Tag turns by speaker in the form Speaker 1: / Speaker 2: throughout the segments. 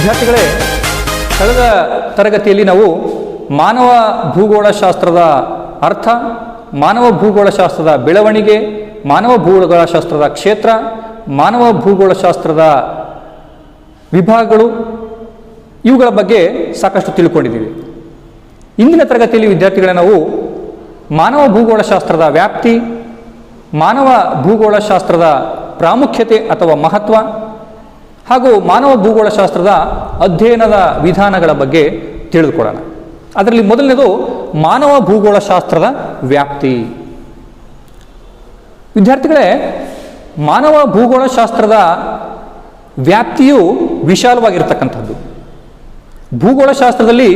Speaker 1: ವಿದ್ಯಾರ್ಥಿಗಳೇ, ಕಳೆದ ತರಗತಿಯಲ್ಲಿ ನಾವು ಮಾನವ ಭೂಗೋಳಶಾಸ್ತ್ರದ ಅರ್ಥ, ಮಾನವ ಭೂಗೋಳಶಾಸ್ತ್ರದ ಬೆಳವಣಿಗೆ, ಮಾನವ ಭೂಗೋಳಶಾಸ್ತ್ರದ ಕ್ಷೇತ್ರ, ಮಾನವ ಭೂಗೋಳಶಾಸ್ತ್ರದ ವಿಭಾಗಗಳು ಇವುಗಳ ಬಗ್ಗೆ ಸಾಕಷ್ಟು ತಿಳ್ಕೊಂಡಿದ್ದೀವಿ. ಇಂದಿನ ತರಗತಿಯಲ್ಲಿ ವಿದ್ಯಾರ್ಥಿಗಳೇ ನಾವು ಮಾನವ ಭೂಗೋಳಶಾಸ್ತ್ರದ ವ್ಯಾಪ್ತಿ, ಮಾನವ ಭೂಗೋಳಶಾಸ್ತ್ರದ ಪ್ರಾಮುಖ್ಯತೆ ಅಥವಾ ಮಹತ್ವ ಹಾಗೂ ಮಾನವ ಭೂಗೋಳಶಾಸ್ತ್ರದ ಅಧ್ಯಯನದ ವಿಧಾನಗಳ ಬಗ್ಗೆ ತಿಳಿದುಕೊಳ್ಳೋಣ. ಅದರಲ್ಲಿ ಮೊದಲನೇದು ಮಾನವ ಭೂಗೋಳಶಾಸ್ತ್ರದ ವ್ಯಾಪ್ತಿ. ವಿದ್ಯಾರ್ಥಿಗಳೇ, ಮಾನವ ಭೂಗೋಳಶಾಸ್ತ್ರದ ವ್ಯಾಪ್ತಿಯು ವಿಶಾಲವಾಗಿರ್ತಕ್ಕಂಥದ್ದು. ಭೂಗೋಳಶಾಸ್ತ್ರದಲ್ಲಿ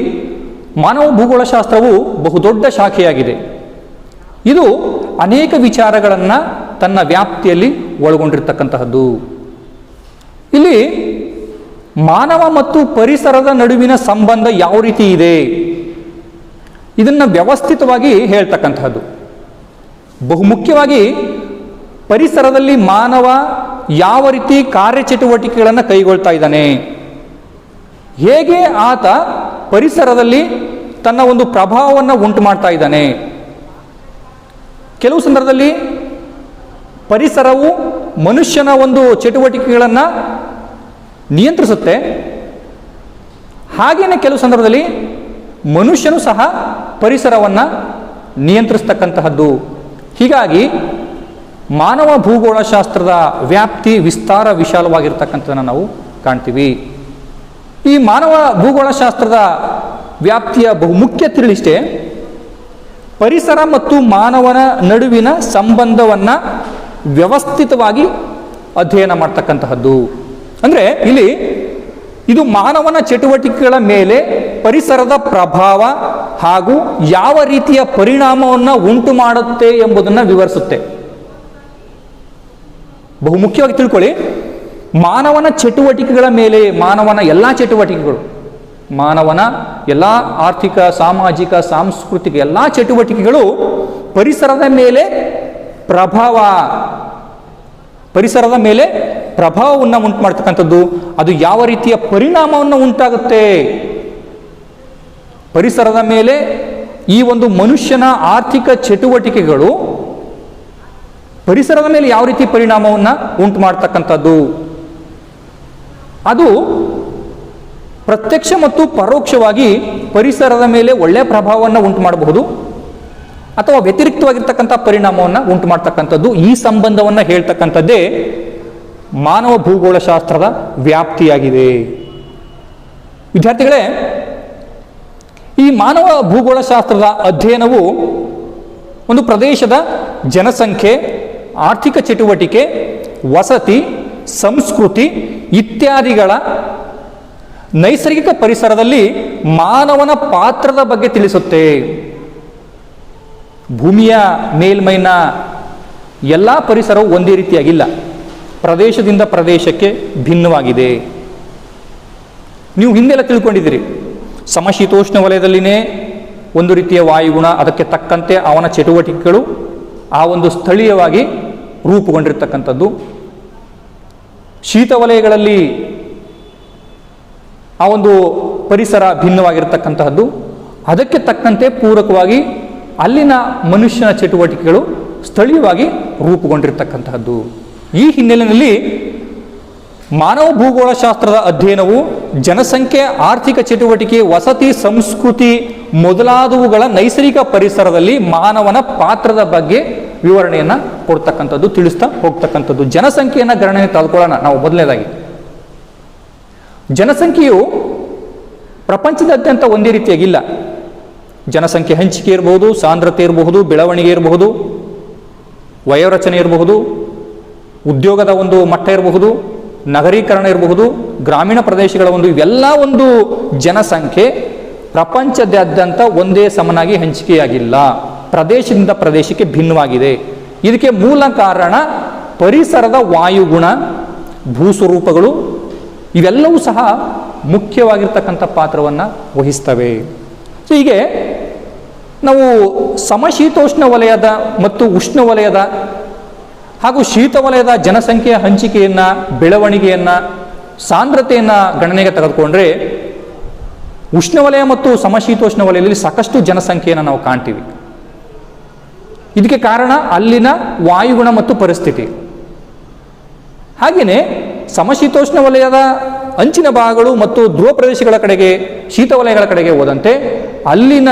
Speaker 1: ಮಾನವ ಭೂಗೋಳಶಾಸ್ತ್ರವು ಬಹುದೊಡ್ಡ ಶಾಖೆಯಾಗಿದೆ. ಇದು ಅನೇಕ ವಿಚಾರಗಳನ್ನು ತನ್ನ ವ್ಯಾಪ್ತಿಯಲ್ಲಿ ಒಳಗೊಂಡಿರ್ತಕ್ಕಂತಹದ್ದು. ಇಲ್ಲಿ ಮಾನವ ಮತ್ತು ಪರಿಸರದ ನಡುವಿನ ಸಂಬಂಧ ಯಾವ ರೀತಿ ಇದೆ ಇದನ್ನು ವ್ಯವಸ್ಥಿತವಾಗಿ ಹೇಳ್ತಕ್ಕಂತಹದ್ದು. ಬಹುಮುಖ್ಯವಾಗಿ ಪರಿಸರದಲ್ಲಿ ಮಾನವ ಯಾವ ರೀತಿ ಕಾರ್ಯಚಟುವಟಿಕೆಗಳನ್ನು ಕೈಗೊಳ್ತಾ ಇದ್ದಾನೆ, ಹೇಗೆ ಆತ ಪರಿಸರದಲ್ಲಿ ತನ್ನ ಒಂದು ಪ್ರಭಾವವನ್ನು ಉಂಟು ಮಾಡ್ತಾ ಇದ್ದಾನೆ. ಕೆಲವು ಸಂದರ್ಭದಲ್ಲಿ ಪರಿಸರವು ಮನುಷ್ಯನ ಒಂದು ಚಟುವಟಿಕೆಗಳನ್ನು ನಿಯಂತ್ರಿಸುತ್ತೆ, ಹಾಗೆಯೇ ಕೆಲವು ಸಂದರ್ಭದಲ್ಲಿ ಮನುಷ್ಯನು ಸಹ ಪರಿಸರವನ್ನು ನಿಯಂತ್ರಿಸ್ತಕ್ಕಂತಹದ್ದು. ಹೀಗಾಗಿ ಮಾನವ ಭೂಗೋಳಶಾಸ್ತ್ರದ ವ್ಯಾಪ್ತಿ ವಿಸ್ತಾರ ವಿಶಾಲವಾಗಿರ್ತಕ್ಕಂಥದ್ದನ್ನು ನಾವು ಕಾಣ್ತೀವಿ. ಈ ಮಾನವ ಭೂಗೋಳಶಾಸ್ತ್ರದ ವ್ಯಾಪ್ತಿಯ ಬಹುಮುಖ್ಯ ತಿಳಿಷ್ಟೇ ಪರಿಸರ ಮತ್ತು ಮಾನವನ ನಡುವಿನ ಸಂಬಂಧವನ್ನು ವ್ಯವಸ್ಥಿತವಾಗಿ ಅಧ್ಯಯನ ಮಾಡ್ತಕ್ಕಂತಹದ್ದು. ಅಂದರೆ ಇಲ್ಲಿ ಇದು ಮಾನವನ ಚಟುವಟಿಕೆಗಳ ಮೇಲೆ ಪರಿಸರದ ಪ್ರಭಾವ ಹಾಗೂ ಯಾವ ರೀತಿಯ ಪರಿಣಾಮವನ್ನು ಉಂಟು ಮಾಡುತ್ತೆ ಎಂಬುದನ್ನು ವಿವರಿಸುತ್ತೆ. ಬಹುಮುಖ್ಯವಾಗಿ ತಿಳ್ಕೊಳ್ಳಿ, ಮಾನವನ ಚಟುವಟಿಕೆಗಳ ಮೇಲೆ, ಮಾನವನ ಎಲ್ಲ ಚಟುವಟಿಕೆಗಳು, ಮಾನವನ ಎಲ್ಲ ಆರ್ಥಿಕ, ಸಾಮಾಜಿಕ, ಸಾಂಸ್ಕೃತಿಕ ಎಲ್ಲ ಚಟುವಟಿಕೆಗಳು ಪರಿಸರದ ಮೇಲೆ ಪ್ರಭಾವವನ್ನು ಉಂಟು ಮಾಡ್ತಕ್ಕಂಥದ್ದು. ಅದು ಯಾವ ರೀತಿಯ ಪರಿಣಾಮವನ್ನು ಉಂಟಾಗುತ್ತೆ, ಪರಿಸರದ ಮೇಲೆ ಈ ಒಂದು ಮನುಷ್ಯನ ಆರ್ಥಿಕ ಚಟುವಟಿಕೆಗಳು ಪರಿಸರದ ಮೇಲೆ ಯಾವ ರೀತಿ ಪರಿಣಾಮವನ್ನು ಉಂಟು ಮಾಡ್ತಕ್ಕಂಥದ್ದು, ಅದು ಪ್ರತ್ಯಕ್ಷ ಮತ್ತು ಪರೋಕ್ಷವಾಗಿ ಪರಿಸರದ ಮೇಲೆ ಒಳ್ಳೆಯ ಪ್ರಭಾವವನ್ನು ಉಂಟು ಮಾಡಬಹುದು ಅಥವಾ ವ್ಯತಿರಿಕ್ತವಾಗಿರ್ತಕ್ಕಂಥ ಪರಿಣಾಮವನ್ನು ಉಂಟು ಮಾಡ್ತಕ್ಕಂಥದ್ದು. ಈ ಸಂಬಂಧವನ್ನು ಹೇಳ್ತಕ್ಕಂಥದ್ದೇ ಮಾನವ ಭೂಗೋಳಶಾಸ್ತ್ರದ ವ್ಯಾಪ್ತಿಯಾಗಿದೆ. ವಿದ್ಯಾರ್ಥಿಗಳೇ, ಈ ಮಾನವ ಭೂಗೋಳಶಾಸ್ತ್ರದ ಅಧ್ಯಯನವು ಒಂದು ಪ್ರದೇಶದ ಜನಸಂಖ್ಯೆ, ಆರ್ಥಿಕ ಚಟುವಟಿಕೆ, ವಸತಿ, ಸಂಸ್ಕೃತಿ ಇತ್ಯಾದಿಗಳ ನೈಸರ್ಗಿಕ ಪರಿಸರದಲ್ಲಿ ಮಾನವನ ಪಾತ್ರದ ಬಗ್ಗೆ ತಿಳಿಸುತ್ತೆ. ಭೂಮಿಯ ಮೇಲ್ಮೈನ ಎಲ್ಲ ಪರಿಸರವು ಒಂದೇ ರೀತಿಯಾಗಿಲ್ಲ, ಪ್ರದೇಶದಿಂದ ಪ್ರದೇಶಕ್ಕೆ ಭಿನ್ನವಾಗಿದೆ. ನೀವು ಹಿಂದೆಲ್ಲ ತಿಳ್ಕೊಂಡಿದ್ದೀರಿ, ಸಮಶೀತೋಷ್ಣ ವಲಯದಲ್ಲಿನೇ ಒಂದು ರೀತಿಯ ವಾಯುಗುಣ, ಅದಕ್ಕೆ ತಕ್ಕಂತೆ ಅವನ ಚಟುವಟಿಕೆಗಳು ಆ ಒಂದು ಸ್ಥಳೀಯವಾಗಿ ರೂಪುಗೊಂಡಿರ್ತಕ್ಕಂಥದ್ದು. ಶೀತ ವಲಯಗಳಲ್ಲಿ ಆ ಒಂದು ಪರಿಸರ ಭಿನ್ನವಾಗಿರ್ತಕ್ಕಂತಹದ್ದು, ಅದಕ್ಕೆ ತಕ್ಕಂತೆ ಪೂರಕವಾಗಿ ಅಲ್ಲಿನ ಮನುಷ್ಯನ ಚಟುವಟಿಕೆಗಳು ಸ್ಥಳೀಯವಾಗಿ ರೂಪುಗೊಂಡಿರ್ತಕ್ಕಂತಹದ್ದು. ಈ ಹಿನ್ನೆಲೆಯಲ್ಲಿ ಮಾನವ ಭೂಗೋಳಶಾಸ್ತ್ರದ ಅಧ್ಯಯನವು ಜನಸಂಖ್ಯೆ, ಆರ್ಥಿಕ ಚಟುವಟಿಕೆ, ವಸತಿ, ಸಂಸ್ಕೃತಿ ಮೊದಲಾದವುಗಳ ನೈಸರ್ಗಿಕ ಪರಿಸರದಲ್ಲಿ ಮಾನವನ ಪಾತ್ರದ ಬಗ್ಗೆ ವಿವರಣೆಯನ್ನು ಕೊಡ್ತಕ್ಕಂಥದ್ದು, ತಿಳಿಸ್ತಾ ಹೋಗ್ತಕ್ಕಂಥದ್ದು. ಜನಸಂಖ್ಯೆಯನ್ನು ಗಣನೆ ತೆಗೆದುಕೊಳ್ಳೋಣ ನಾವು. ಮೊದಲನೇದಾಗಿ, ಜನಸಂಖ್ಯೆಯು ಪ್ರಪಂಚದಾದ್ಯಂತ ಒಂದೇ ರೀತಿಯಾಗಿಲ್ಲ. ಜನಸಂಖ್ಯೆ ಹಂಚಿಕೆ ಇರಬಹುದು, ಸಾಂದ್ರತೆ ಇರಬಹುದು, ಬೆಳವಣಿಗೆ ಇರಬಹುದು, ವಯೋರಚನೆ ಇರಬಹುದು, ಉದ್ಯೋಗದ ಒಂದು ಮಟ್ಟ ಇರಬಹುದು, ನಗರೀಕರಣ ಇರಬಹುದು, ಗ್ರಾಮೀಣ ಪ್ರದೇಶಗಳ ಇವೆಲ್ಲ ಒಂದು ಜನಸಂಖ್ಯೆ ಪ್ರಪಂಚದಾದ್ಯಂತ ಒಂದೇ ಸಮನಾಗಿ ಹಂಚಿಕೆಯಾಗಿಲ್ಲ, ಪ್ರದೇಶದಿಂದ ಪ್ರದೇಶಕ್ಕೆ ಭಿನ್ನವಾಗಿದೆ. ಇದಕ್ಕೆ ಮೂಲ ಕಾರಣ ಪರಿಸರದ ವಾಯುಗುಣ, ಭೂಸ್ವರೂಪಗಳು ಇವೆಲ್ಲವೂ ಸಹ ಮುಖ್ಯವಾಗಿರ್ತಕ್ಕಂಥ ಪಾತ್ರವನ್ನು ವಹಿಸ್ತವೆ. ಸೊ ಹೀಗೆ ನಾವು ಸಮಶೀತೋಷ್ಣ ವಲಯದ ಮತ್ತು ಉಷ್ಣ ವಲಯದ ಹಾಗೂ ಶೀತ ವಲಯದ ಜನಸಂಖ್ಯೆಯ ಹಂಚಿಕೆಯನ್ನು, ಬೆಳವಣಿಗೆಯನ್ನು ಸಾಂದ್ರತೆಯನ್ನು ಗಣನೆಗೆ ತೆಗೆದುಕೊಂಡ್ರೆ ಉಷ್ಣವಲಯ ಮತ್ತು ಸಮಶೀತೋಷ್ಣ ವಲಯದಲ್ಲಿ ಸಾಕಷ್ಟು ಜನಸಂಖ್ಯೆಯನ್ನು ನಾವು ಕಾಣ್ತೀವಿ. ಇದಕ್ಕೆ ಕಾರಣ ಅಲ್ಲಿನ ವಾಯುಗುಣ ಮತ್ತು ಪರಿಸ್ಥಿತಿ. ಹಾಗೆಯೇ ಸಮಶೀತೋಷ್ಣ ವಲಯದ ಅಂಚಿನ ಭಾಗಗಳು ಮತ್ತು ಧ್ರುವ ಪ್ರದೇಶಗಳ ಕಡೆಗೆ, ಶೀತ ವಲಯಗಳ ಕಡೆಗೆ ಹೋದಂತೆ ಅಲ್ಲಿನ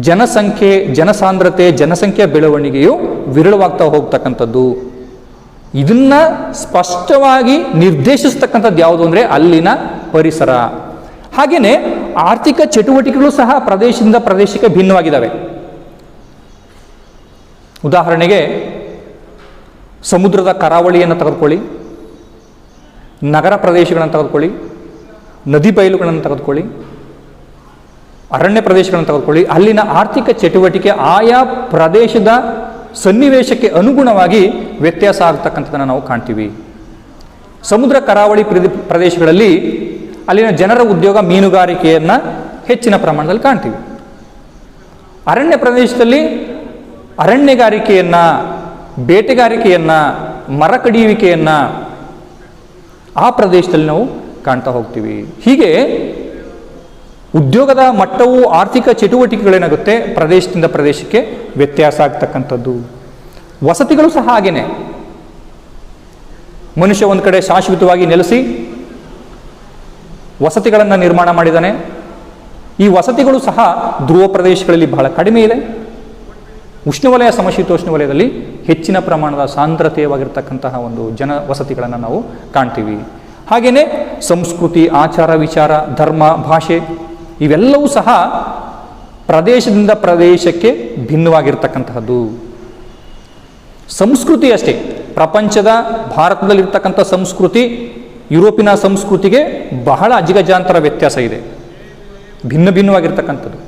Speaker 1: ಜನಸಂಖ್ಯೆ, ಜನಸಾಂದ್ರತೆ, ಜನಸಂಖ್ಯೆಯ ಬೆಳವಣಿಗೆಯು ವಿರಳವಾಗ್ತಾ ಹೋಗ್ತಕ್ಕಂಥದ್ದು. ಇದನ್ನ ಸ್ಪಷ್ಟವಾಗಿ ನಿರ್ದೇಶಿಸ್ತಕ್ಕಂಥದ್ದು ಯಾವುದು ಅಂದರೆ ಅಲ್ಲಿನ ಪರಿಸರ. ಹಾಗೆಯೇ ಆರ್ಥಿಕ ಚಟುವಟಿಕೆಗಳು ಸಹ ಪ್ರದೇಶದಿಂದ ಪ್ರದೇಶಕ್ಕೆ ಭಿನ್ನವಾಗಿದ್ದಾವೆ. ಉದಾಹರಣೆಗೆ ಸಮುದ್ರದ ಕರಾವಳಿಯನ್ನು ತೆಗೆದುಕೊಳ್ಳಿ, ನಗರ ಪ್ರದೇಶಗಳನ್ನು ತೆಗೆದುಕೊಳ್ಳಿ, ನದಿ ಬಯಲುಗಳನ್ನು ತೆಗೆದುಕೊಳ್ಳಿ, ಅರಣ್ಯ ಪ್ರದೇಶಗಳನ್ನು ತೆಗೆದುಕೊಳ್ಳಿ. ಅಲ್ಲಿನ ಆರ್ಥಿಕ ಚಟುವಟಿಕೆ ಆಯಾ ಪ್ರದೇಶದ ಸನ್ನಿವೇಶಕ್ಕೆ ಅನುಗುಣವಾಗಿ ವ್ಯತ್ಯಾಸ ಆಗ್ತಕ್ಕಂಥದ್ದನ್ನು ನಾವು ಕಾಣ್ತೀವಿ. ಸಮುದ್ರ ಕರಾವಳಿ ಪ್ರದೇಶಗಳಲ್ಲಿ ಅಲ್ಲಿನ ಜನರ ಉದ್ಯೋಗ ಮೀನುಗಾರಿಕೆಯನ್ನು ಹೆಚ್ಚಿನ ಪ್ರಮಾಣದಲ್ಲಿ ಕಾಣ್ತೀವಿ. ಅರಣ್ಯ ಪ್ರದೇಶದಲ್ಲಿ ಅರಣ್ಯಗಾರಿಕೆಯನ್ನು, ಬೇಟೆಗಾರಿಕೆಯನ್ನು, ಮರ ಕಡಿಯುವಿಕೆಯನ್ನು ಆ ಪ್ರದೇಶದಲ್ಲಿ ನಾವು ಕಾಣ್ತಾ ಹೋಗ್ತೀವಿ. ಹೀಗೆ ಉದ್ಯೋಗದ ಮಟ್ಟವು, ಆರ್ಥಿಕ ಚಟುವಟಿಕೆಗಳೇನಾಗುತ್ತೆ ಪ್ರದೇಶದಿಂದ ಪ್ರದೇಶಕ್ಕೆ ವ್ಯತ್ಯಾಸ ಆಗ್ತಕ್ಕಂಥದ್ದು. ವಸತಿಗಳು ಸಹ ಹಾಗೇನೆ. ಮನುಷ್ಯ ಒಂದು ಕಡೆ ಶಾಶ್ವತವಾಗಿ ನೆಲೆಸಿ ವಸತಿಗಳನ್ನು ನಿರ್ಮಾಣ ಮಾಡಿದ್ದಾನೆ. ಈ ವಸತಿಗಳು ಸಹ ಧ್ರುವ ಪ್ರದೇಶಗಳಲ್ಲಿ ಬಹಳ ಕಡಿಮೆ ಇದೆ. ಉಷ್ಣವಲಯ, ಸಮಶೀತೋಷ್ಣ ವಲಯದಲ್ಲಿ ಹೆಚ್ಚಿನ ಪ್ರಮಾಣದ ಸಾಂದ್ರತೆಯವಾಗಿರ್ತಕ್ಕಂತಹ ಒಂದು ಜನ ವಸತಿಗಳನ್ನು ನಾವು ಕಾಣ್ತೀವಿ. ಹಾಗೆಯೇ ಸಂಸ್ಕೃತಿ, ಆಚಾರ ವಿಚಾರ, ಧರ್ಮ, ಭಾಷೆ ಇವೆಲ್ಲವೂ ಸಹ ಪ್ರದೇಶದಿಂದ ಪ್ರದೇಶಕ್ಕೆ ಭಿನ್ನವಾಗಿರ್ತಕ್ಕಂತಹದ್ದು. ಸಂಸ್ಕೃತಿ ಅಷ್ಟೇ, ಪ್ರಪಂಚದ ಭಾರತದಲ್ಲಿರ್ತಕ್ಕಂಥ ಸಂಸ್ಕೃತಿ ಯುರೋಪಿನ ಸಂಸ್ಕೃತಿಗೆ ಬಹಳ ಅಜಿಗಜಾಂತರ ವ್ಯತ್ಯಾಸ ಇದೆ, ಭಿನ್ನ ಭಿನ್ನವಾಗಿರ್ತಕ್ಕಂಥದ್ದು.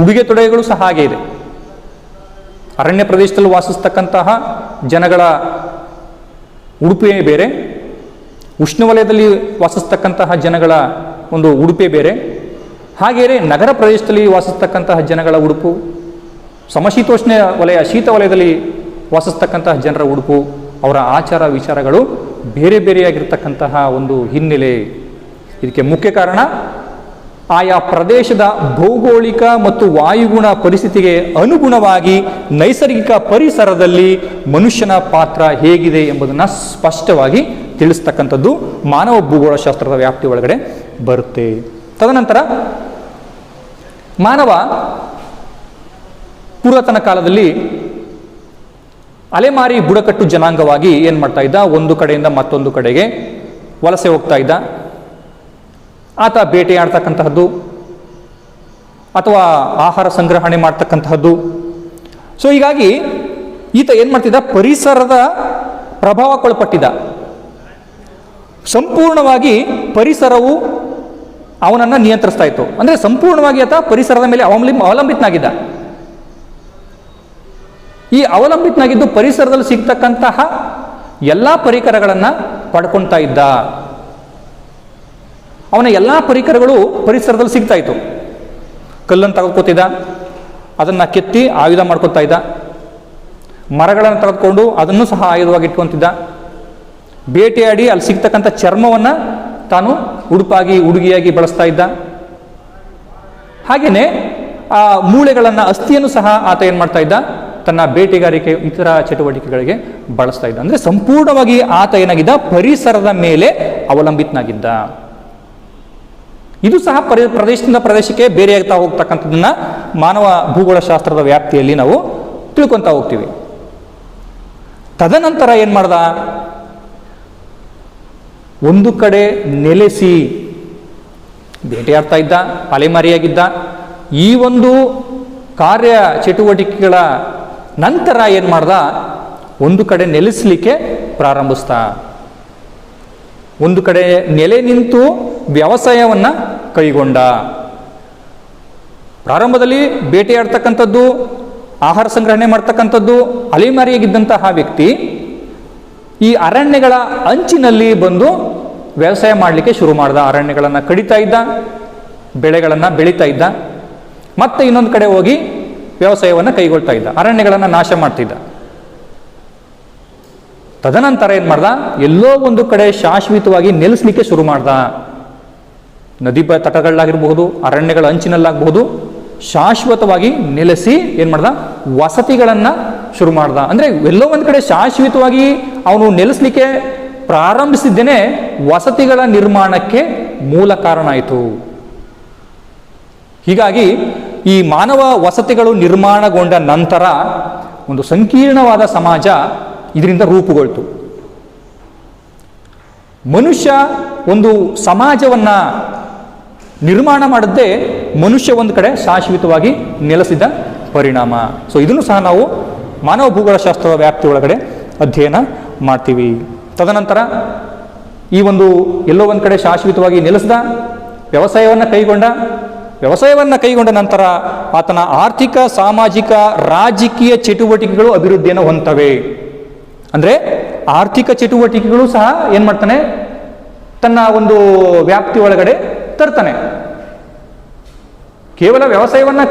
Speaker 1: ಉಡುಗೆ ತೊಡುಗೆಗಳು ಸಹ ಹಾಗೆ ಇದೆ. ಅರಣ್ಯ ಪ್ರದೇಶದಲ್ಲಿ ವಾಸಿಸ್ತಕ್ಕಂತಹ ಜನಗಳ ಉಡುಪೇ ಬೇರೆ, ಉಷ್ಣವಲಯದಲ್ಲಿ ವಾಸಿಸ್ತಕ್ಕಂತಹ ಜನಗಳ ಒಂದು ಉಡುಪೇ ಬೇರೆ. ಹಾಗೆಯೇ ನಗರ ಪ್ರದೇಶದಲ್ಲಿ ವಾಸಿಸ್ತಕ್ಕಂತಹ ಜನಗಳ ಉಡುಪು, ಸಮಶೀತೋಷ್ಣ ವಲಯ, ಶೀತ ವಲಯದಲ್ಲಿ ವಾಸಿಸ್ತಕ್ಕಂತಹ ಜನರ ಉಡುಪು, ಅವರ ಆಚಾರ ವಿಚಾರಗಳು ಬೇರೆ ಬೇರೆಯಾಗಿರ್ತಕ್ಕಂತಹ ಒಂದು ಹಿನ್ನೆಲೆ. ಇದಕ್ಕೆ ಮುಖ್ಯ ಕಾರಣ ಆಯಾ ಪ್ರದೇಶದ ಭೌಗೋಳಿಕ ಮತ್ತು ವಾಯುಗುಣ ಪರಿಸ್ಥಿತಿಗೆ ಅನುಗುಣವಾಗಿ ನೈಸರ್ಗಿಕ ಪರಿಸರದಲ್ಲಿ ಮನುಷ್ಯನ ಪಾತ್ರ ಹೇಗಿದೆ ಎಂಬುದನ್ನು ಸ್ಪಷ್ಟವಾಗಿ ತಿಳಿಸ್ತಕ್ಕಂಥದ್ದು ಮಾನವ ಭೂಗೋಳಶಾಸ್ತ್ರದ ವ್ಯಾಪ್ತಿ ಒಳಗಡೆ ಬರುತ್ತೆ. ತದನಂತರ ಮಾನವ ಪುರಾತನ ಕಾಲದಲ್ಲಿ ಅಲೆಮಾರಿ ಬುಡಕಟ್ಟು ಜನಾಂಗವಾಗಿ ಏನು ಮಾಡ್ತಾ ಇದ್ದ, ಒಂದು ಕಡೆಯಿಂದ ಮತ್ತೊಂದು ಕಡೆಗೆ ವಲಸೆ ಹೋಗ್ತಾ ಇದ್ದ. ಆತ ಬೇಟೆಯಾಡ್ತಕ್ಕಂತಹದ್ದು ಅಥವಾ ಆಹಾರ ಸಂಗ್ರಹಣೆ ಮಾಡ್ತಕ್ಕಂತಹದ್ದು. ಸೊ ಹೀಗಾಗಿ ಈತ ಏನು ಮಾಡ್ತಿದ್ದ, ಪರಿಸರದ ಪ್ರಭಾವಕ್ಕೊಳಪಟ್ಟಿದ್ದ. ಸಂಪೂರ್ಣವಾಗಿ ಪರಿಸರವು ಅವನನ್ನು ನಿಯಂತ್ರಿಸ್ತಾ ಇತ್ತು. ಅಂದರೆ ಸಂಪೂರ್ಣವಾಗಿ ಆತ ಪರಿಸರದ ಮೇಲೆ ಅವಲಂಬಿತನಾಗಿದ್ದ. ಈ ಅವಲಂಬಿತನಾಗಿದ್ದು ಪರಿಸರದಲ್ಲಿ ಸಿಗ್ತಕ್ಕಂತಹ ಎಲ್ಲ ಪರಿಕರಗಳನ್ನು ಪಡ್ಕೊಳ್ತಾ ಇದ್ದ. ಅವನ ಎಲ್ಲ ಪರಿಕರಗಳು ಪರಿಸರದಲ್ಲಿ ಸಿಗ್ತಾ ಇತ್ತು. ಕಲ್ಲನ್ನು ತೆಗೆದುಕೊತಿದ್ದ, ಅದನ್ನು ಕೆತ್ತಿ ಆಯುಧ ಮಾಡ್ಕೊತಾ ಇದ್ದ. ಮರಗಳನ್ನು ತೆಗೆದುಕೊಂಡು ಅದನ್ನು ಸಹ ಆಯುಧವಾಗಿ ಇಟ್ಕೊತಿದ್ದ. ಬೇಟೆಯಾಡಿ ಅಲ್ಲಿ ಸಿಗ್ತಕ್ಕಂಥ ಚರ್ಮವನ್ನು ತಾನು ಉಡುಪಾಗಿ, ಉಡುಗೆಯಾಗಿ ಬಳಸ್ತಾ ಇದ್ದ. ಹಾಗೆಯೇ ಆ ಮೂಳೆಗಳನ್ನು, ಅಸ್ಥಿಯನ್ನು ಸಹ ಆತ ಏನು ಮಾಡ್ತಾ ಇದ್ದ, ತನ್ನ ಬೇಟೆಗಾರಿಕೆ ಇತರ ಚಟುವಟಿಕೆಗಳಿಗೆ ಬಳಸ್ತಾ ಇದ್ದ. ಅಂದರೆ ಸಂಪೂರ್ಣವಾಗಿ ಆತ ಏನಾಗಿದ್ದ, ಪರಿಸರದ ಮೇಲೆ ಅವಲಂಬಿತನಾಗಿದ್ದ. ಇದು ಸಹ ಪ್ರದೇಶದಿಂದ ಪ್ರದೇಶಕ್ಕೆ ಬೇರೆಯಾಗ್ತಾ ಹೋಗ್ತಕ್ಕಂಥದ್ದನ್ನ ಮಾನವ ಭೂಗೋಳಶಾಸ್ತ್ರದ ವ್ಯಾಪ್ತಿಯಲ್ಲಿ ನಾವು ತಿಳ್ಕೊತಾ ಹೋಗ್ತೀವಿ. ತದನಂತರ ಏನು ಮಾಡ್ದ, ಒಂದು ಕಡೆ ನೆಲೆಸಿ ಬೇಟೆಯಾಡ್ತಾ ಇದ್ದ, ಅಲೆಮಾರಿಯಾಗಿದ್ದ. ಈ ಒಂದು ಕಾರ್ಯ ಚಟುವಟಿಕೆಗಳ ನಂತರ ಏನು ಮಾಡ್ದ, ಒಂದು ಕಡೆ ನೆಲೆಸಲಿಕ್ಕೆ ಪ್ರಾರಂಭಿಸ್ದ. ಒಂದು ಕಡೆ ನೆಲೆ ನಿಂತು ವ್ಯವಸಾಯವನ್ನು ಕೈಗೊಂಡ. ಪ್ರಾರಂಭದಲ್ಲಿ ಬೇಟೆಯಾಡ್ತಕ್ಕಂಥದ್ದು, ಆಹಾರ ಸಂಗ್ರಹಣೆ ಮಾಡ್ತಕ್ಕಂಥದ್ದು ಅಲೆಮಾರಿಯಾಗಿದ್ದಂತಹ ವ್ಯಕ್ತಿ ಈ ಅರಣ್ಯಗಳ ಅಂಚಿನಲ್ಲಿ ಬಂದು ವ್ಯವಸಾಯ ಮಾಡಲಿಕ್ಕೆ ಶುರು ಮಾಡ್ದ. ಅರಣ್ಯಗಳನ್ನು ಕಡಿತಾ ಇದ್ದ, ಬೆಳೆಗಳನ್ನು ಬೆಳೀತಾ ಇದ್ದ. ಮತ್ತೆ ಇನ್ನೊಂದು ಕಡೆ ಹೋಗಿ ವ್ಯವಸಾಯವನ್ನು ಕೈಗೊಳ್ತಾ ಇದ್ದ, ಅರಣ್ಯಗಳನ್ನು ನಾಶ ಮಾಡ್ತಿದ್ದ. ತದನಂತರ ಏನು ಮಾಡ್ದ, ಎಲ್ಲೋ ಒಂದು ಕಡೆ ಶಾಶ್ವತವಾಗಿ ನೆಲೆಸಲಿಕ್ಕೆ ಶುರು ಮಾಡ್ದ. ನದಿ ತಟಗಳಾಗಿರ್ಬಹುದು, ಅರಣ್ಯಗಳ ಅಂಚಿನಲ್ಲಾಗಬಹುದು, ಶಾಶ್ವತವಾಗಿ ನೆಲೆಸಿ ಏನು ಮಾಡ್ದ, ವಸತಿಗಳನ್ನು ಶುರು ಮಾಡ್ದ. ಅಂದರೆ ಎಲ್ಲೋ ಒಂದು ಕಡೆ ಶಾಶ್ವತವಾಗಿ ಅವನು ನೆಲೆಸಲಿಕ್ಕೆ ಪ್ರಾರಂಭಿಸಿದ್ದೇನೆ ವಸತಿಗಳ ನಿರ್ಮಾಣಕ್ಕೆ ಮೂಲ ಕಾರಣ ಆಯಿತು. ಹೀಗಾಗಿ ಈ ಮಾನವ ವಸತಿಗಳು ನಿರ್ಮಾಣಗೊಂಡ ನಂತರ ಒಂದು ಸಂಕೀರ್ಣವಾದ ಸಮಾಜ ಇದರಿಂದ ರೂಪುಗೊಳ್ತು. ಮನುಷ್ಯ ಒಂದು ಸಮಾಜವನ್ನು ನಿರ್ಮಾಣ ಮಾಡದೆ ಮನುಷ್ಯ ಒಂದು ಕಡೆ ಶಾಶ್ವತವಾಗಿ ನೆಲೆಸಿದ ಪರಿಣಾಮ. ಸೊ ಇದನ್ನು ಸಹ ನಾವು ಮಾನವ ಭೂಗೋಳಶಾಸ್ತ್ರದ ವ್ಯಾಪ್ತಿ ಒಳಗಡೆ ಅಧ್ಯಯನ ಮಾಡ್ತೀವಿ. ತದನಂತರ ಈ ಒಂದು ಎಲ್ಲೋ ಒಂದು ಕಡೆ ಶಾಶ್ವತವಾಗಿ ನೆಲೆಸಿದ, ವ್ಯವಸಾಯವನ್ನು ಕೈಗೊಂಡ ನಂತರ ಆತನ ಆರ್ಥಿಕ, ಸಾಮಾಜಿಕ, ರಾಜಕೀಯ ಚಟುವಟಿಕೆಗಳು ಅಭಿವೃದ್ಧಿಯನ್ನು ಹೊಂದವೆ. ಅಂದರೆ ಆರ್ಥಿಕ ಚಟುವಟಿಕೆಗಳು ಸಹ ಏನು ಮಾಡ್ತಾನೆ, ತನ್ನ ಒಂದು ವ್ಯಾಪ್ತಿ ಒಳಗಡೆ ತರ್ತಾನೆ. ಕೇವಲ ವ್ಯವಸಾಯವನ್ನು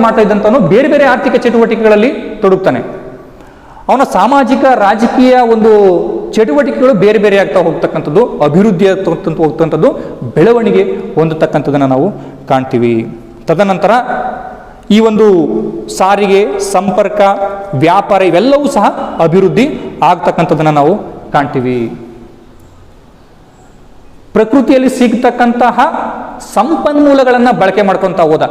Speaker 1: ಮಾಡ್ತಾ ಇದ್ದಂಥವನು ಬೇರೆ ಬೇರೆ ಆರ್ಥಿಕ ಚಟುವಟಿಕೆಗಳಲ್ಲಿ ತೊಡಗ್ತಾನೆ. ಅವನ ಸಾಮಾಜಿಕ, ರಾಜಕೀಯ ಒಂದು ಚಟುವಟಿಕೆಗಳು ಬೇರೆ ಬೇರೆ ಆಗ್ತಾ ಹೋಗ್ತಕ್ಕಂಥದ್ದು, ಅಭಿವೃದ್ಧಿ ಹೋಗ್ತಕ್ಕಂಥದ್ದು, ಬೆಳವಣಿಗೆ ಹೊಂದತಕ್ಕಂಥದ್ದನ್ನು ನಾವು ಕಾಣ್ತೀವಿ. ತದನಂತರ ಈ ಒಂದು ಸಾರಿಗೆ, ಸಂಪರ್ಕ, ವ್ಯಾಪಾರ ಇವೆಲ್ಲವೂ ಸಹ ಅಭಿವೃದ್ಧಿ ಆಗ್ತಕ್ಕಂಥದ್ದನ್ನು ನಾವು ಕಾಣ್ತೀವಿ. ಪ್ರಕೃತಿಯಲ್ಲಿ ಸಿಗ್ತಕ್ಕಂತಹ ಸಂಪನ್ಮೂಲಗಳನ್ನು ಬಳಕೆ ಮಾಡ್ಕೊತ ಹೋದ.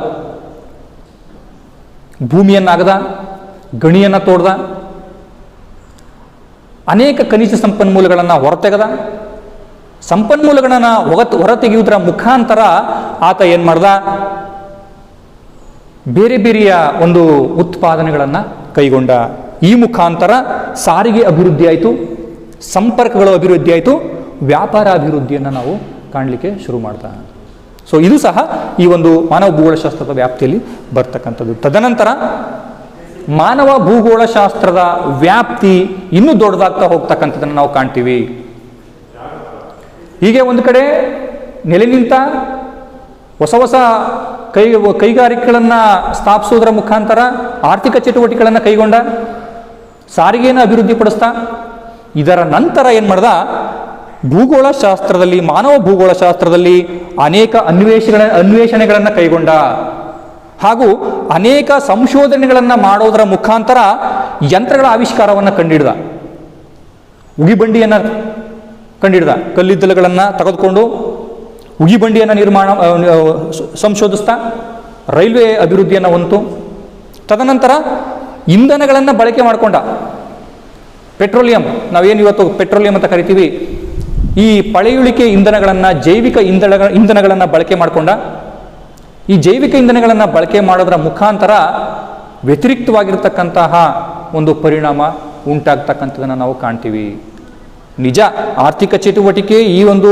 Speaker 1: ಭೂಮಿಯನ್ನಾಗದ, ಗಣಿಯನ್ನು ತೋಡ್ದ, ಅನೇಕ ಖನಿಜ ಸಂಪನ್ಮೂಲಗಳನ್ನು ಹೊರತೆಗೆದ. ಸಂಪನ್ಮೂಲಗಳನ್ನು ಹೊರತೆಗೆಯುವುದರ ಮುಖಾಂತರ ಆತ ಏನು ಮಾಡ್ದ, ಬೇರೆ ಬೇರೆಯ ಒಂದು ಉತ್ಪಾದನೆಗಳನ್ನು ಕೈಗೊಂಡ. ಈ ಮುಖಾಂತರ ಸಾರಿಗೆ ಅಭಿವೃದ್ಧಿ ಆಯಿತು, ಸಂಪರ್ಕಗಳು ಅಭಿವೃದ್ಧಿ ಆಯಿತು, ವ್ಯಾಪಾರ ಅಭಿವೃದ್ಧಿಯನ್ನು ನಾವು ಕಾಣಲಿಕ್ಕೆ ಶುರು ಮಾಡ್ತಾ. ಸೊ ಇದು ಸಹ ಈ ಒಂದು ಮಾನವ ಭೂಗೋಳಶಾಸ್ತ್ರದ ವ್ಯಾಪ್ತಿಯಲ್ಲಿ ಬರ್ತಕ್ಕಂಥದ್ದು. ತದನಂತರ ಮಾನವ ಭೂಗೋಳಶಾಸ್ತ್ರದ ವ್ಯಾಪ್ತಿ ಇನ್ನೂ ದೊಡ್ಡದಾಗ್ತಾ ಹೋಗ್ತಕ್ಕಂಥದ್ದನ್ನು ನಾವು ಕಾಣ್ತೀವಿ. ಹೀಗೆ ಒಂದು ಕಡೆ ನೆಲೆ ನಿಂತ ಹೊಸ ಕೈಗಾರಿಕೆಗಳನ್ನು ಸ್ಥಾಪಿಸೋದರ ಮುಖಾಂತರ ಆರ್ಥಿಕ ಚಟುವಟಿಕೆಗಳನ್ನು ಕೈಗೊಂಡ, ಸಾರಿಗೆಯನ್ನು ಅಭಿವೃದ್ಧಿಪಡಿಸ್ತಾ, ಇದರ ನಂತರ ಏನು ಮಾಡ್ದ, ಭೂಗೋಳಶಾಸ್ತ್ರದಲ್ಲಿ, ಮಾನವ ಭೂಗೋಳಶಾಸ್ತ್ರದಲ್ಲಿ ಅನೇಕ ಅನ್ವೇಷಣೆಗಳನ್ನು ಕೈಗೊಂಡ ಹಾಗೂ ಅನೇಕ ಸಂಶೋಧನೆಗಳನ್ನು ಮಾಡೋದರ ಮುಖಾಂತರ ಯಂತ್ರಗಳ ಆವಿಷ್ಕಾರವನ್ನು ಕಂಡುಹಿಡ್ದ. ಉಗಿಬಂಡಿಯನ್ನು ಕಂಡುಹಿಡ್ದ. ಕಲ್ಲಿದ್ದಲುಗಳನ್ನು ತೆಗೆದುಕೊಂಡು ಉಗಿಬಂಡಿಯನ್ನು ಸಂಶೋಧಿಸ್ತಾ ರೈಲ್ವೆ ಅಭಿವೃದ್ಧಿಯನ್ನು ಹೊಂತು. ತದನಂತರ ಇಂಧನಗಳನ್ನು ಬಳಕೆ ಮಾಡಿಕೊಂಡ. ಪೆಟ್ರೋಲಿಯಂ, ನಾವೇನು ಇವತ್ತು ಪೆಟ್ರೋಲಿಯಂ ಅಂತ ಕರಿತೀವಿ, ಈ ಪಳೆಯುಳಿಕೆ ಇಂಧನಗಳನ್ನು, ಜೈವಿಕ ಇಂಧನಗಳನ್ನು ಬಳಕೆ ಮಾಡಿಕೊಂಡ. ಈ ಜೈವಿಕ ಇಂಧನಗಳನ್ನು ಬಳಕೆ ಮಾಡೋದರ ಮುಖಾಂತರ ವ್ಯತಿರಿಕ್ತವಾಗಿರ್ತಕ್ಕಂತಹ ಒಂದು ಪರಿಣಾಮ ಉಂಟಾಗ್ತಕ್ಕಂಥದ್ದನ್ನು ನಾವು ಕಾಣ್ತೀವಿ. ನಿಜ, ಆರ್ಥಿಕ ಚಟುವಟಿಕೆ ಈ ಒಂದು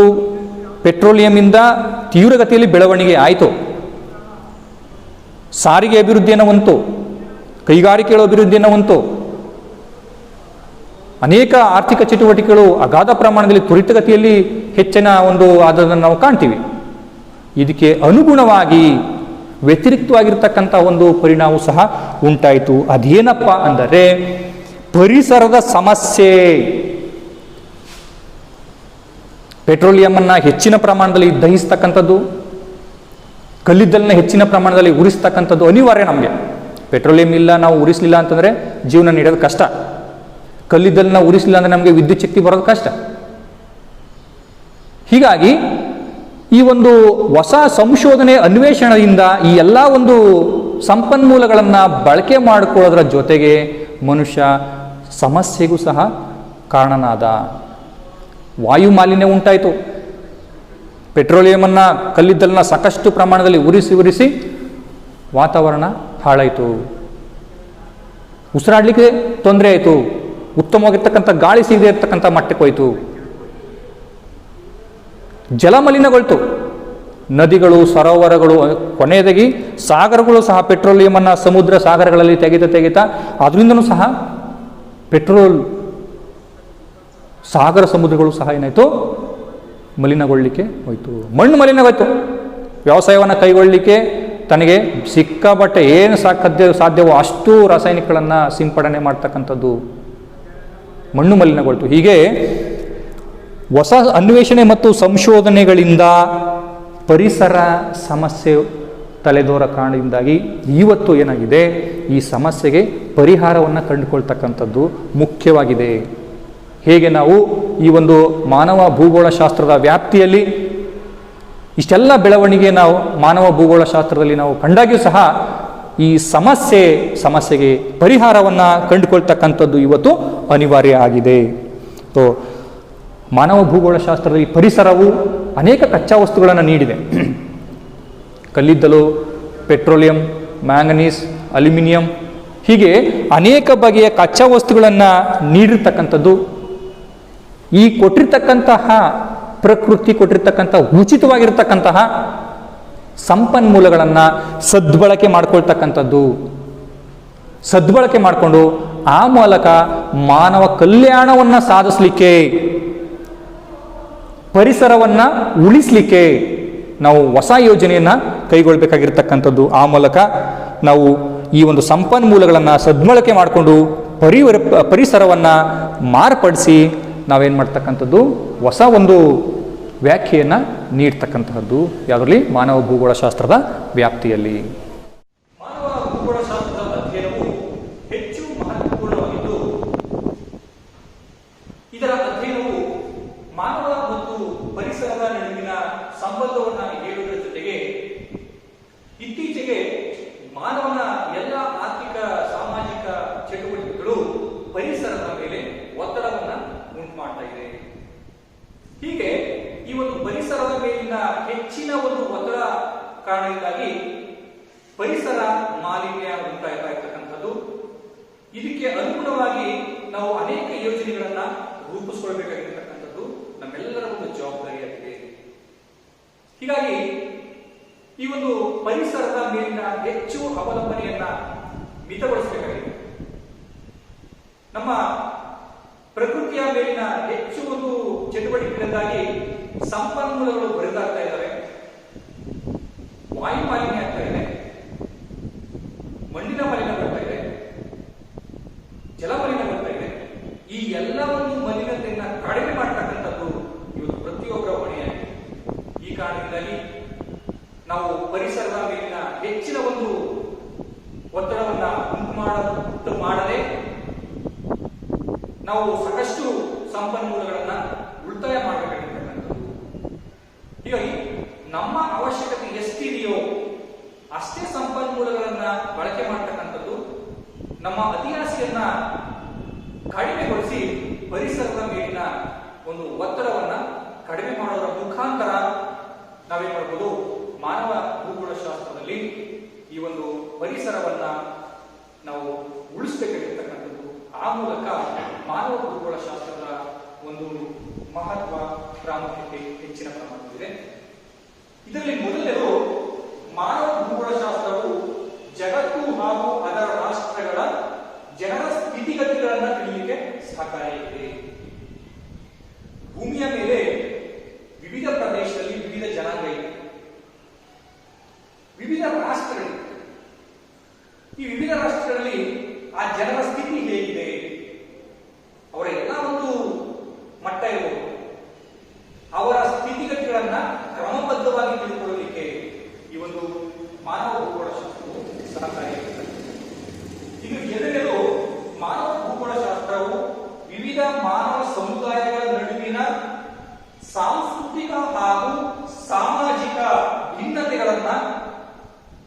Speaker 1: ಪೆಟ್ರೋಲಿಯಂನಿಂದ ತೀವ್ರಗತಿಯಲ್ಲಿ ಬೆಳವಣಿಗೆ ಆಯಿತು. ಸಾರಿಗೆ ಅಭಿವೃದ್ಧಿಯನ್ನು ಹೊಂತು, ಕೈಗಾರಿಕೆಗಳ ಅಭಿವೃದ್ಧಿಯನ್ನು ಹೊಂತು, ಅನೇಕ ಆರ್ಥಿಕ ಚಟುವಟಿಕೆಗಳು ಅಗಾಧ ಪ್ರಮಾಣದಲ್ಲಿ ತ್ವರಿತಗತಿಯಲ್ಲಿ ಹೆಚ್ಚಿನ ಒಂದು ಅದನ್ನು ನಾವು ಕಾಣ್ತೀವಿ. ಇದಕ್ಕೆ ಅನುಗುಣವಾಗಿ ವ್ಯತಿರಿಕ್ತವಾಗಿರ್ತಕ್ಕಂಥ ಒಂದು ಪರಿಣಾಮ ಸಹ ಉಂಟಾಯಿತು. ಅದೇನಪ್ಪ ಅಂದರೆ ಪರಿಸರದ ಸಮಸ್ಯೆ. ಪೆಟ್ರೋಲಿಯಮನ್ನು ಹೆಚ್ಚಿನ ಪ್ರಮಾಣದಲ್ಲಿ ದಹಿಸ್ತಕ್ಕಂಥದ್ದು, ಕಲ್ಲಿದ್ದಲನ್ನ ಹೆಚ್ಚಿನ ಪ್ರಮಾಣದಲ್ಲಿ ಉರಿಸ್ತಕ್ಕಂಥದ್ದು ಅನಿವಾರ್ಯ. ನಮಗೆ ಪೆಟ್ರೋಲಿಯಂ ಇಲ್ಲ, ನಾವು ಉರಿಸಲಿಲ್ಲ ಅಂತಂದರೆ ಜೀವನ ನೀಡೋದು ಕಷ್ಟ. ಕಲ್ಲಿದ್ದಲನ್ನ ಉರಿಸಲಿಲ್ಲ ಅಂದರೆ ನಮಗೆ ವಿದ್ಯುತ್ ಶಕ್ತಿ ಬರೋದು ಕಷ್ಟ. ಹೀಗಾಗಿ ಈ ಒಂದು ಹೊಸ ಸಂಶೋಧನೆ, ಅನ್ವೇಷಣೆಯಿಂದ ಈ ಎಲ್ಲ ಒಂದು ಸಂಪನ್ಮೂಲಗಳನ್ನು ಬಳಕೆ ಮಾಡಿಕೊಳ್ಳೋದ್ರ ಜೊತೆಗೆ ಮನುಷ್ಯ ಸಮಸ್ಯೆಗೂ ಸಹ ಕಾರಣನಾದ. ವಾಯು ಮಾಲಿನ್ಯ ಉಂಟಾಯಿತು. ಪೆಟ್ರೋಲಿಯಮನ್ನು, ಕಲ್ಲಿದ್ದಲನ್ನ ಸಾಕಷ್ಟು ಪ್ರಮಾಣದಲ್ಲಿ ಉರಿಸಿ ವಾತಾವರಣ ಹಾಳಾಯಿತು. ಉಸಿರಾಡಲಿಕ್ಕೆ ತೊಂದರೆ ಆಯಿತು. ಉತ್ತಮವಾಗಿರ್ತಕ್ಕಂಥ ಗಾಳಿ ಸಿಗದೆ ಇರ್ತಕ್ಕಂಥ ಮಟ್ಟಕ್ಕೆ ಹೋಯಿತು. ಜಲಮಲಿನಗೊಳ್ತು. ನದಿಗಳು, ಸರೋವರಗಳು, ಕೊನೆಯದಾಗಿ ಸಾಗರಗಳು ಸಹ ಪೆಟ್ರೋಲಿಯಮನ್ನು ಸಮುದ್ರ ಸಾಗರಗಳಲ್ಲಿ ತೆಗಿತಾ ಅದರಿಂದನೂ ಸಹ ಪೆಟ್ರೋಲ್ ಸಾಗರ ಸಮುದ್ರಗಳು ಸಹ ಏನಾಯಿತು, ಮಲಿನಗೊಳ್ಳಲಿಕ್ಕೆ ಹೋಯಿತು. ಮಣ್ಣು ಮಲಿನವಾಯಿತು. ವ್ಯವಸಾಯವನ್ನು ಕೈಗೊಳ್ಳಲಿಕ್ಕೆ ತನಗೆ ಸಿಕ್ಕಾಪಟ್ಟೆ ಏನು ಸಾಧ್ಯವೋ ಅಷ್ಟು ರಾಸಾಯನಿಕಗಳನ್ನು ಸಿಂಪಡಣೆ ಮಾಡ್ತಕ್ಕಂಥದ್ದು. ಮಣ್ಣು ಮಲಿನಗೊಳ್ತು. ಹೀಗೆ ಹೊಸ ಅನ್ವೇಷಣೆ ಮತ್ತು ಸಂಶೋಧನೆಗಳಿಂದ ಪರಿಸರ ಸಮಸ್ಯೆ ತಲೆದೋರ ಕಾರಣದಿಂದಾಗಿ ಇವತ್ತು ಏನಾಗಿದೆ, ಈ ಸಮಸ್ಯೆಗೆ ಪರಿಹಾರವನ್ನು ಕಂಡುಕೊಳ್ತಕ್ಕಂಥದ್ದು ಮುಖ್ಯವಾಗಿದೆ. ಹೇಗೆ ನಾವು ಈ ಒಂದು ಮಾನವ ಭೂಗೋಳಶಾಸ್ತ್ರದ ವ್ಯಾಪ್ತಿಯಲ್ಲಿ ಇಷ್ಟೆಲ್ಲ ಬೆಳವಣಿಗೆ ನಾವು ಮಾನವ ಭೂಗೋಳಶಾಸ್ತ್ರದಲ್ಲಿ ನಾವು ಕಂಡಾಗ್ಯೂ ಸಹ ಈ ಸಮಸ್ಯೆಗೆ ಪರಿಹಾರವನ್ನು ಕಂಡುಕೊಳ್ತಕ್ಕಂಥದ್ದು ಇವತ್ತು ಅನಿವಾರ್ಯ ಆಗಿದೆ. ಸೊ ಮಾನವ ಭೂಗೋಳಶಾಸ್ತ್ರದಲ್ಲಿ ಪರಿಸರವು ಅನೇಕ ಕಚ್ಚಾ ವಸ್ತುಗಳನ್ನು ನೀಡಿದೆ. ಕಲ್ಲಿದ್ದಲು, ಪೆಟ್ರೋಲಿಯಂ, ಮ್ಯಾಂಗನೀಸ್, ಅಲ್ಯೂಮಿನಿಯಂ, ಹೀಗೆ ಅನೇಕ ಬಗೆಯ ಕಚ್ಚಾ ವಸ್ತುಗಳನ್ನು ನೀಡಿರ್ತಕ್ಕಂಥದ್ದು. ಈ ಕೊಟ್ಟಿರ್ತಕ್ಕಂತಹ ಪ್ರಕೃತಿ ಕೊಟ್ಟಿರ್ತಕ್ಕಂಥ ಉಚಿತವಾಗಿರ್ತಕ್ಕಂತಹ ಸಂಪನ್ಮೂಲಗಳನ್ನು ಸದ್ಬಳಕೆ ಮಾಡ್ಕೊಳ್ತಕ್ಕಂಥದ್ದು. ಸದ್ಬಳಕೆ ಮಾಡಿಕೊಂಡು ಆ ಮೂಲಕ ಮಾನವ ಕಲ್ಯಾಣವನ್ನು ಸಾಧಿಸಲಿಕ್ಕೆ, ಪರಿಸರವನ್ನು ಉಳಿಸಲಿಕ್ಕೆ ನಾವು ಹೊಸ ಯೋಜನೆಯನ್ನು ಕೈಗೊಳ್ಳಬೇಕಾಗಿರ್ತಕ್ಕಂಥದ್ದು. ಆ ಮೂಲಕ ನಾವು ಈ ಒಂದು ಸಂಪನ್ಮೂಲಗಳನ್ನು ಸದ್ಬಳಕೆ ಮಾಡಿಕೊಂಡು ಪರಿಸರವನ್ನು ಮಾರ್ಪಡಿಸಿ ನಾವೇನು ಮಾಡ್ತಕ್ಕಂಥದ್ದು, ಹೊಸ ಒಂದು ವ್ಯಾಖ್ಯೆಯನ್ನು ನೀಡ್ತಕ್ಕಂತಹದ್ದು ಯಾವುದರಲ್ಲಿ, ಮಾನವ ಭೂಗೋಳಶಾಸ್ತ್ರದ ವ್ಯಾಪ್ತಿಯಲ್ಲಿ.
Speaker 2: ಮಾನವ ಭೂಗೋಳಶಾಸ್ತ್ರದ ಅಧ್ಯಯನವು ಹೆಚ್ಚು ಮಹತ್ವಪೂರ್ಣವಾಗಿದ್ದು, ಇದರ ಅಧ್ಯಯನವು ಮಾನವ ಮತ್ತು ಪರಿಸರದ ನಡುವಿನ ಸಂಬಂಧವನ್ನು ಹೇಳುವುದರ ಜೊತೆಗೆ ಇತ್ತೀಚೆಗೆ ಮಾನವನ ಎಲ್ಲ ಆರ್ಥಿಕ ಸಾಮಾಜಿಕ ಚಟುವಟಿಕೆಗಳು ಪರಿಸರದ ಮೇಲೆ ಒತ್ತಡವನ್ನು ಉಂಟು ಮಾಡ್ತಾ ಇದೆ. ಹೀಗೆ ಈ ಒಂದು ಪರಿಸರದ ಮೇಲಿನ ಹೆಚ್ಚಿನ ಒಂದು ಒತ್ತಡ ಕಾರಣದಿಂದಾಗಿ ಪರಿಸರ ಮಾಲಿನ್ಯ ಉಂಟಾಗ್ತಾ ಇರ್ತಕ್ಕಂಥದ್ದು. ಇದಕ್ಕೆ ಅನುಗುಣವಾಗಿ ನಾವು ಅನೇಕ ಯೋಜನೆಗಳನ್ನ ರೂಪಿಸಿಕೊಳ್ಬೇಕಾಗಿರ್ತಕ್ಕಂಥದ್ದು ನಮ್ಮೆಲ್ಲರ ಒಂದು ಜವಾಬ್ದಾರಿಯಾಗಿದೆ. ಹೀಗಾಗಿ ಈ ಒಂದು ಪರಿಸರದ ಮೇಲಿನ ಹೆಚ್ಚು ಅವಲಂಬನೆಯನ್ನ ಮಿತಗೊಳಿಸಬೇಕಾಗಿದೆ. ನಮ್ಮ ಪ್ರಕೃತಿಯ ಮೇಲಿನ ಹೆಚ್ಚು ಒಂದು ಚಟುವಟಿಕೆಗಳಿಂದಾಗಿ ಸಂಪನ್ಮೂಲಗಳು ಬರಿದಾಗ್ತಾ ಇದ್ದಾವೆ, ವಾಯು ಮಾಲಿನ್ಯ ಆಗ್ತಾ ಇದೆ, ಮಣ್ಣಿನ ಮಾಲಿನ್ಯ ಬರ್ತಾ ಇದೆ, ಜಲ ಮಾಲಿನ್ಯ ಬರ್ತಾ ಇದೆ. ಈ ಎಲ್ಲವನ್ನು ಮಲಿನತೆಯನ್ನ ಕಡಿಮೆ ಮಾಡ್ತಕ್ಕಂಥದ್ದು ಇವತ್ತು ಪ್ರತಿಯೊಬ್ಬರ ಹೊಣೆಯಾಗಿದೆ. ಈ ಕಾರಣದಿಂದಾಗಿ ನಾವು ಪರಿಸರದ ಮೇಲಿನ ಹೆಚ್ಚಿನ ಒಂದು ಒತ್ತಡವನ್ನ ಉಂಟು ಮಾಡದೆ ನಾವು ಸಾಕಷ್ಟು ಸಂಪನ್ಮೂಲಗಳನ್ನ ಉಳಿತಾಯ ಮಾಡಬೇಕಾಗಿರ್ತಕ್ಕಂಥದ್ದು. ಹೀಗಾಗಿ ನಮ್ಮ ಅವಶ್ಯಕತೆ ಎಷ್ಟಿದೆಯೋ ಅಷ್ಟೇ ಸಂಪನ್ಮೂಲಗಳನ್ನ ಬಳಕೆ ಮಾಡ್ತಕ್ಕಂಥದ್ದು, ನಮ್ಮ ಅತಿಯಾಸೆಯನ್ನ ಕಡಿಮೆಗೊಳಿಸಿ ಪರಿಸರದ ಮೇಲಿನ ಒಂದು ಒತ್ತಡವನ್ನ ಕಡಿಮೆ ಮಾಡೋದರ ಮುಖಾಂತರ ನಾವೇನ್ ಮಾಡ್ಬೋದು, ಮಾನವ ಭೂಗೋಳಶಾಸ್ತ್ರದಲ್ಲಿ ಈ ಒಂದು ಪರಿಸರವನ್ನ ನಾವು ಉಳಿಸಬೇಕಾಗಿರ್ತಕ್ಕಂಥದ್ದು. ಆ ಮೂಲಕ ಮಾನವ ಭೂಗೋಳಶಾಸ್ತ್ರದ ಒಂದು ಮಹತ್ವ ಪ್ರಾಮುಖ್ಯತೆ ಹೆಚ್ಚಿನ ಪ್ರಮಾಣದಲ್ಲಿದೆ. ಇದರಲ್ಲಿ ಮೊದಲನೇದು, ಮಾನವ ಭೂಗೋಳಶಾಸ್ತ್ರವು ಜಗತ್ತು ಹಾಗೂ ಅದರ ರಾಷ್ಟ್ರಗಳ ಜನರ ಸ್ಥಿತಿಗತಿಗಳನ್ನು ತಿಳಿಯಲಿಕ್ಕೆ ಸಹಕಾರಿಯಾಗಿದೆ. ಭೂಮಿಯ ಮೇಲೆ ವಿವಿಧ ಪ್ರದೇಶದಲ್ಲಿ ವಿವಿಧ ಜನಾಂಗ ಇದೆ, ವಿವಿಧ ರಾಷ್ಟ್ರಗಳಿವೆ. ಈ ವಿವಿಧ ರಾಷ್ಟ್ರಗಳಲ್ಲಿ ಆ ಜನರ ಸ್ಥಿತಿ ಹೇಗಿದೆ, ಅವರ ಎಲ್ಲ ಒಂದು ಮಟ್ಟ ಇರಬಹುದು. ಅವರ ಸ್ಥಿತಿಗತಿಗಳನ್ನ ಕ್ರಮಬದ್ಧವಾಗಿ ತಿಳ್ಕೊಳ್ಳಲಿಕ್ಕೆ ಈ ಒಂದು ಮಾನವ ಭೂಗೋಳಶಾಸ್ತ್ರವು ಸಹಕಾರಿಯಾಗಿದೆ. ಇದು ಎರಡನೇದು, ಮಾನವ ಭೂಗೋಳಶಾಸ್ತ್ರವು ವಿವಿಧ ಮಾನವ ಸಮುದಾಯಗಳ ನಡುವಿನ ಸಾಂಸ್ಕೃತಿಕ ಹಾಗೂ ಸಾಮಾಜಿಕ ಭಿನ್ನತೆಗಳನ್ನ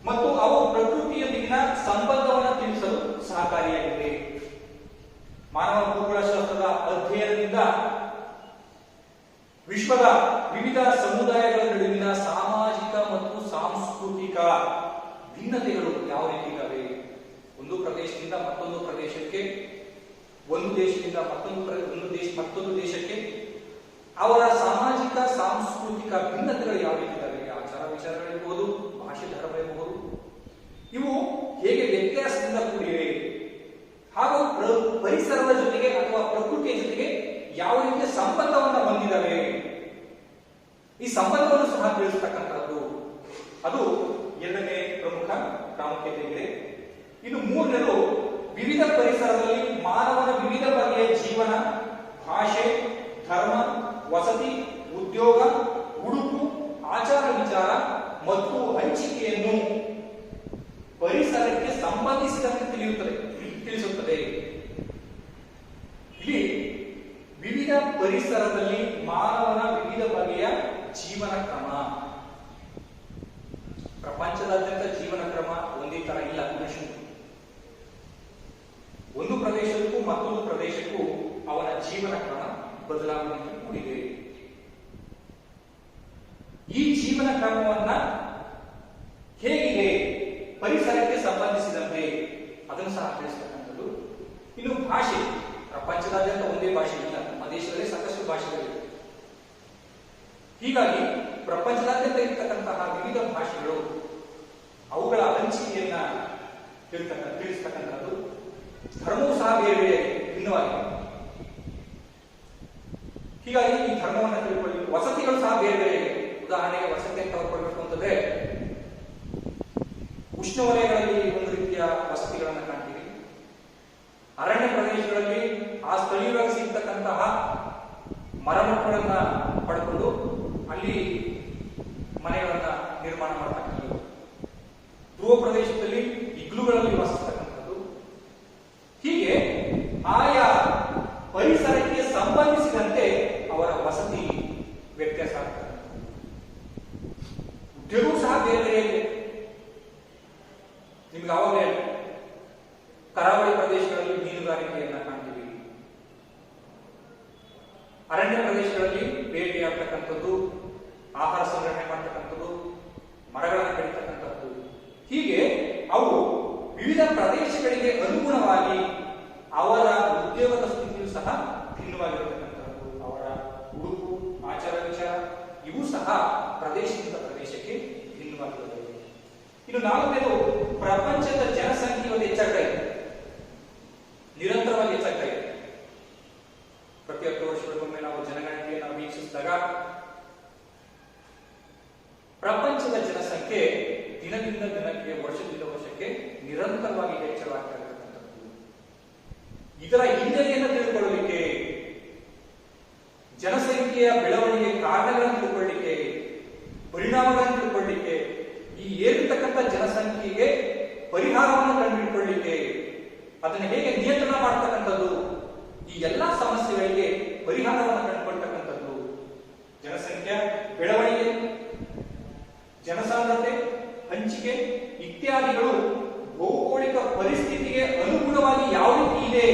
Speaker 2: ಮತ್ತು ಅವು ಪ್ರಕೃತಿಯೊಂದಿಗಿನ ಸಂಬಂಧವನ್ನು ತಿಳಿಸಲು ಸಹಕಾರಿಯಾಗಿದೆ. ಮಾನವ ಭೂಗೋಳಶಾಸ್ತ್ರದ ಅಧ್ಯಯನದಿಂದ ವಿಶ್ವದ ವಿವಿಧ ಸಮುದಾಯಗಳ ನಡುವಿನ ಸಾಮಾಜಿಕ ಮತ್ತು ಸಾಂಸ್ಕೃತಿಕ ಭಿನ್ನತೆಗಳು ಯಾವ ರೀತಿ ಇದ್ದಾವೆ, ಒಂದು ಪ್ರದೇಶದಿಂದ ಮತ್ತೊಂದು ಪ್ರದೇಶಕ್ಕೆ, ಒಂದು ದೇಶದಿಂದ ಮತ್ತೊಂದು ದೇಶಕ್ಕೆ ಅವರ ಸಾಮಾಜಿಕ ಸಾಂಸ್ಕೃತಿಕ ಭಿನ್ನತೆಗಳು ಯಾವ ರೀತಿ ಇದ್ದಾವೆ, ಆಚಾರ ವಿಚಾರಗಳಿರ್ಬೋದು, ಭಾಷೆ ಧರ್ಮ ಇರಬಹುದು, ಇವು ಹೇಗೆ ವ್ಯತ್ಯಾಸದಿಂದ ಕೂಡಿವೆ, ಹಾಗೂ ಪರಿಸರದ ಜೊತೆಗೆ ಅಥವಾ ಪ್ರಕೃತಿಯ ಜೊತೆಗೆ ಯಾವ ರೀತಿಯ ಸಂಬಂಧವನ್ನು ಹೊಂದಿದವೆ, ಈ ಸಂಬಂಧವನ್ನು ಸಹ ತಿಳಿಸತಕ್ಕಂಥದ್ದು. ಅದು ಎರಡನೇ ಪ್ರಮುಖ ಪ್ರಾಮುಖ್ಯತೆ ಇದೆ. ಇನ್ನು ಮೂರನೇದು, ವಿವಿಧ ಪರಿಸರದಲ್ಲಿ ಮಾನವನ ವಿವಿಧ ಬಗೆಯ ಜೀವನ, ಭಾಷೆ, ಧರ್ಮ, ವಸತಿ, ಉದ್ಯೋಗ, ಉಡುಪು, ಆಚಾರ ವಿಚಾರ ಮತ್ತು ಹಂಚಿಕೆಯನ್ನು ಪರಿಸರಕ್ಕೆ ಸಂಬಂಧಿಸಿದಂತೆ ತಿಳಿಸುತ್ತದೆ. ಇಲ್ಲಿ ವಿವಿಧ ಪರಿಸರದಲ್ಲಿ ಮಾನವನ ವಿವಿಧ ಬಗೆಯ ಜೀವನ ಕ್ರಮ. ಪ್ರಪಂಚದಾದ್ಯಂತ ಜೀವನ ಕ್ರಮ ಒಂದೇ ತರ ಇಲ್ಲ. ಒಂದು ಪ್ರದೇಶಕ್ಕೂ ಮತ್ತೊಂದು ಪ್ರದೇಶಕ್ಕೂ ಅವನ ಜೀವನ ಕ್ರಮ ಬದಲಾವಣೆ ಕೂಡಿದೆ. ಈ ಜೀವನ ಕ್ರಮವನ್ನ ಹೇಗಿದೆ ಪರಿಸರಕ್ಕೆ ಸಂಬಂಧಿಸಿದಂತೆ ಅದನ್ನು ಸಹ ತಿಳಿಸತಕ್ಕಂಥದ್ದು. ಇನ್ನು ಭಾಷೆ, ಪ್ರಪಂಚದಾದ್ಯಂತ ಒಂದೇ ಭಾಷೆ ಇಲ್ಲ, ನಮ್ಮ ದೇಶದಲ್ಲಿ ಸಾಕಷ್ಟು ಭಾಷೆಗಳಿವೆ. ಹೀಗಾಗಿ ಪ್ರಪಂಚದಾದ್ಯಂತ ಇರತಕ್ಕಂತಹ ವಿವಿಧ ಭಾಷೆಗಳು ಅವುಗಳ ಹಂಚಿಕೆಯನ್ನ ತಿಳಿಸ್ತಕ್ಕಂಥದ್ದು. ಧರ್ಮವೂ ಸಹ ಬೇರೆ ಬೇರೆ ಭಿನ್ನವಾಗಿದೆ. ಹೀಗಾಗಿ ಈ ಧರ್ಮವನ್ನು ತಿಳ್ಕೊಳ್ಳಿ. ವಸತಿಗಳು ಸಹ ಬೇರೆ ಬೇರೆ ಇದೆ. ಉದಾಹರಣೆಗೆ ವಸತಿಯನ್ನು ತೆಗೆದುಕೊಳ್ಬೇಕು ಅಂತಂದ್ರೆ ಉಷ್ಣವಲಯಗಳಲ್ಲಿ ಒಂದು ರೀತಿಯ ವಸತಿಗಳನ್ನು ಕಾಣ್ತೀವಿ. ಅರಣ್ಯ ಪ್ರದೇಶಗಳಲ್ಲಿ ಆ ಸ್ಥಳೀಯವಾಗಿ ಸಿಗ್ತಕ್ಕಂತಹ ಮರಮುಟ್ಟುಗಳನ್ನ ಪಡ್ಕೊಂಡು ಅಲ್ಲಿ ಮನೆಗಳನ್ನ ನಿರ್ಮಾಣ ಮಾಡತಕ್ಕಂಥದ್ದು. ಧ್ರುವ ಪ್ರದೇಶದಲ್ಲಿ ಇಗ್ಲುಗಳಲ್ಲಿ ವಾಸಿಸ್ತಕ್ಕಂಥದ್ದು. ಹೀಗೆ ಆಯಾ ಪರಿಸರಕ್ಕೆ ಸಂಬಂಧಿಸಿದಂತೆ ಅವರ ವಸತಿ ವ್ಯತ್ಯಾಸ ಆಗ್ತದೆ. ಉದ್ಯೋಗವೂ ಸಹ ಬೇರೆ ಬೇರೆ ಇದೆ. ನಿಮ್ಗೆ ಆವಾಗಲೇ ಕರಾವಳಿ ಪ್ರದೇಶಗಳಲ್ಲಿ ಮೀನುಗಾರಿಕೆಯನ್ನ ಕಾಣ್ತೀವಿ. ಅರಣ್ಯ ಪ್ರದೇಶಗಳಲ್ಲಿ ಬೇಟೆಯಾಡ್ತಕ್ಕಂಥದ್ದು, ಆಹಾರ ಸಂಗ್ರಹಣೆ ಮಾಡ್ತಕ್ಕಂಥದ್ದು, ಮರಗಳನ್ನು ಬೆಳೀತಕ್ಕಂಥದ್ದು. ಹೀಗೆ ಅವು ವಿವಿಧ ಪ್ರದೇಶಗಳಿಗೆ ಅನುಗುಣವಾಗಿ ಅವರ ಉದ್ಯೋಗದ ಸ್ಥಿತಿಯು ಸಹ ಭಿನ್ನವಾಗಿರತಕ್ಕಂಥದ್ದು. ಅವರ ಉಡುಪು, ಆಚಾರ ವಿಚಾರ ಇವು ಸಹ ಪ್ರದೇಶದಿಂದ ಪ್ರದೇಶಕ್ಕೆ ಭಿನ್ನವಾಗಿರುತ್ತದೆ. ಇನ್ನು ನಾಲ್ಕನೇದು, ಪ್ರಪಂಚದ ಜನಸಂಖ್ಯೆಯು ಹೆಚ್ಚಾಗ್ತಾ ಇದೆ, ನಿರಂತರವಾಗಿ ಹೆಚ್ಚಾಗ್ತಾ ಇದೆ. ಪ್ರತಿ 10 ವರ್ಷಗಳಿಗೊಮ್ಮೆ ನಾವು ಜನಗಣತಿಯನ್ನು ವೀಕ್ಷಿಸಿದಾಗ ಪ್ರಪಂಚದ ಜನಸಂಖ್ಯೆ ದಿನದಿಂದ ದಿನಕ್ಕೆ, ವರ್ಷದಿಂದ ವರ್ಷಕ್ಕೆ ನಿರಂತರವಾಗಿ ಹೆಚ್ಚಳವಾಗ್ತಾ ಇರತಕ್ಕಂಥದ್ದು. ಇದರ ಹಿನ್ನೆಲೆಯನ್ನು ತಿಳ್ಕೊಳ್ಳಲಿಕ್ಕೆ, ಜನಸಂಖ್ಯೆಯ ಬೆಳವಣಿಗೆ ಕಾರಣಗಳನ್ನು ತಿಳ್ಕೊಳ್ಳಿಕ್ಕೆ, ಪರಿಣಾಮಗಳನ್ನು ತಿಳ್ಕೊಳ್ಳಿಕ್ಕೆ, ಈ ಏರಿರ್ತಕ್ಕಂಥ ಜನಸಂಖ್ಯೆಗೆ ಪರಿಹಾರವನ್ನು ಕಂಡುಹಿಡ್ಕೊಳ್ಳಿಕ್ಕೆ, ಅದನ್ನು ಹೇಗೆ ನಿಯಂತ್ರಣ ಮಾಡ್ತಕ್ಕಂಥದ್ದು, ಈ ಎಲ್ಲಾ ಸಮಸ್ಯೆಗಳಿಗೆ ಪರಿಹಾರವನ್ನು ಕಂಡುಕೊಳ್ತಕ್ಕಂಥದ್ದು ಜನಸಂಖ್ಯಾ ಬೆಳವಣಿಗೆ, ಜನಸಾಂದ್ರತೆ, ಹಂಚಿಕೆ ಇತ್ಯಾದಿಗಳು ಭೌಗೋಳಿಕ ಪರಿಸ್ಥಿತಿಗೆ ಅನುಗುಣವಾಗಿ ಯಾವ ರೀತಿ ಇದೆ.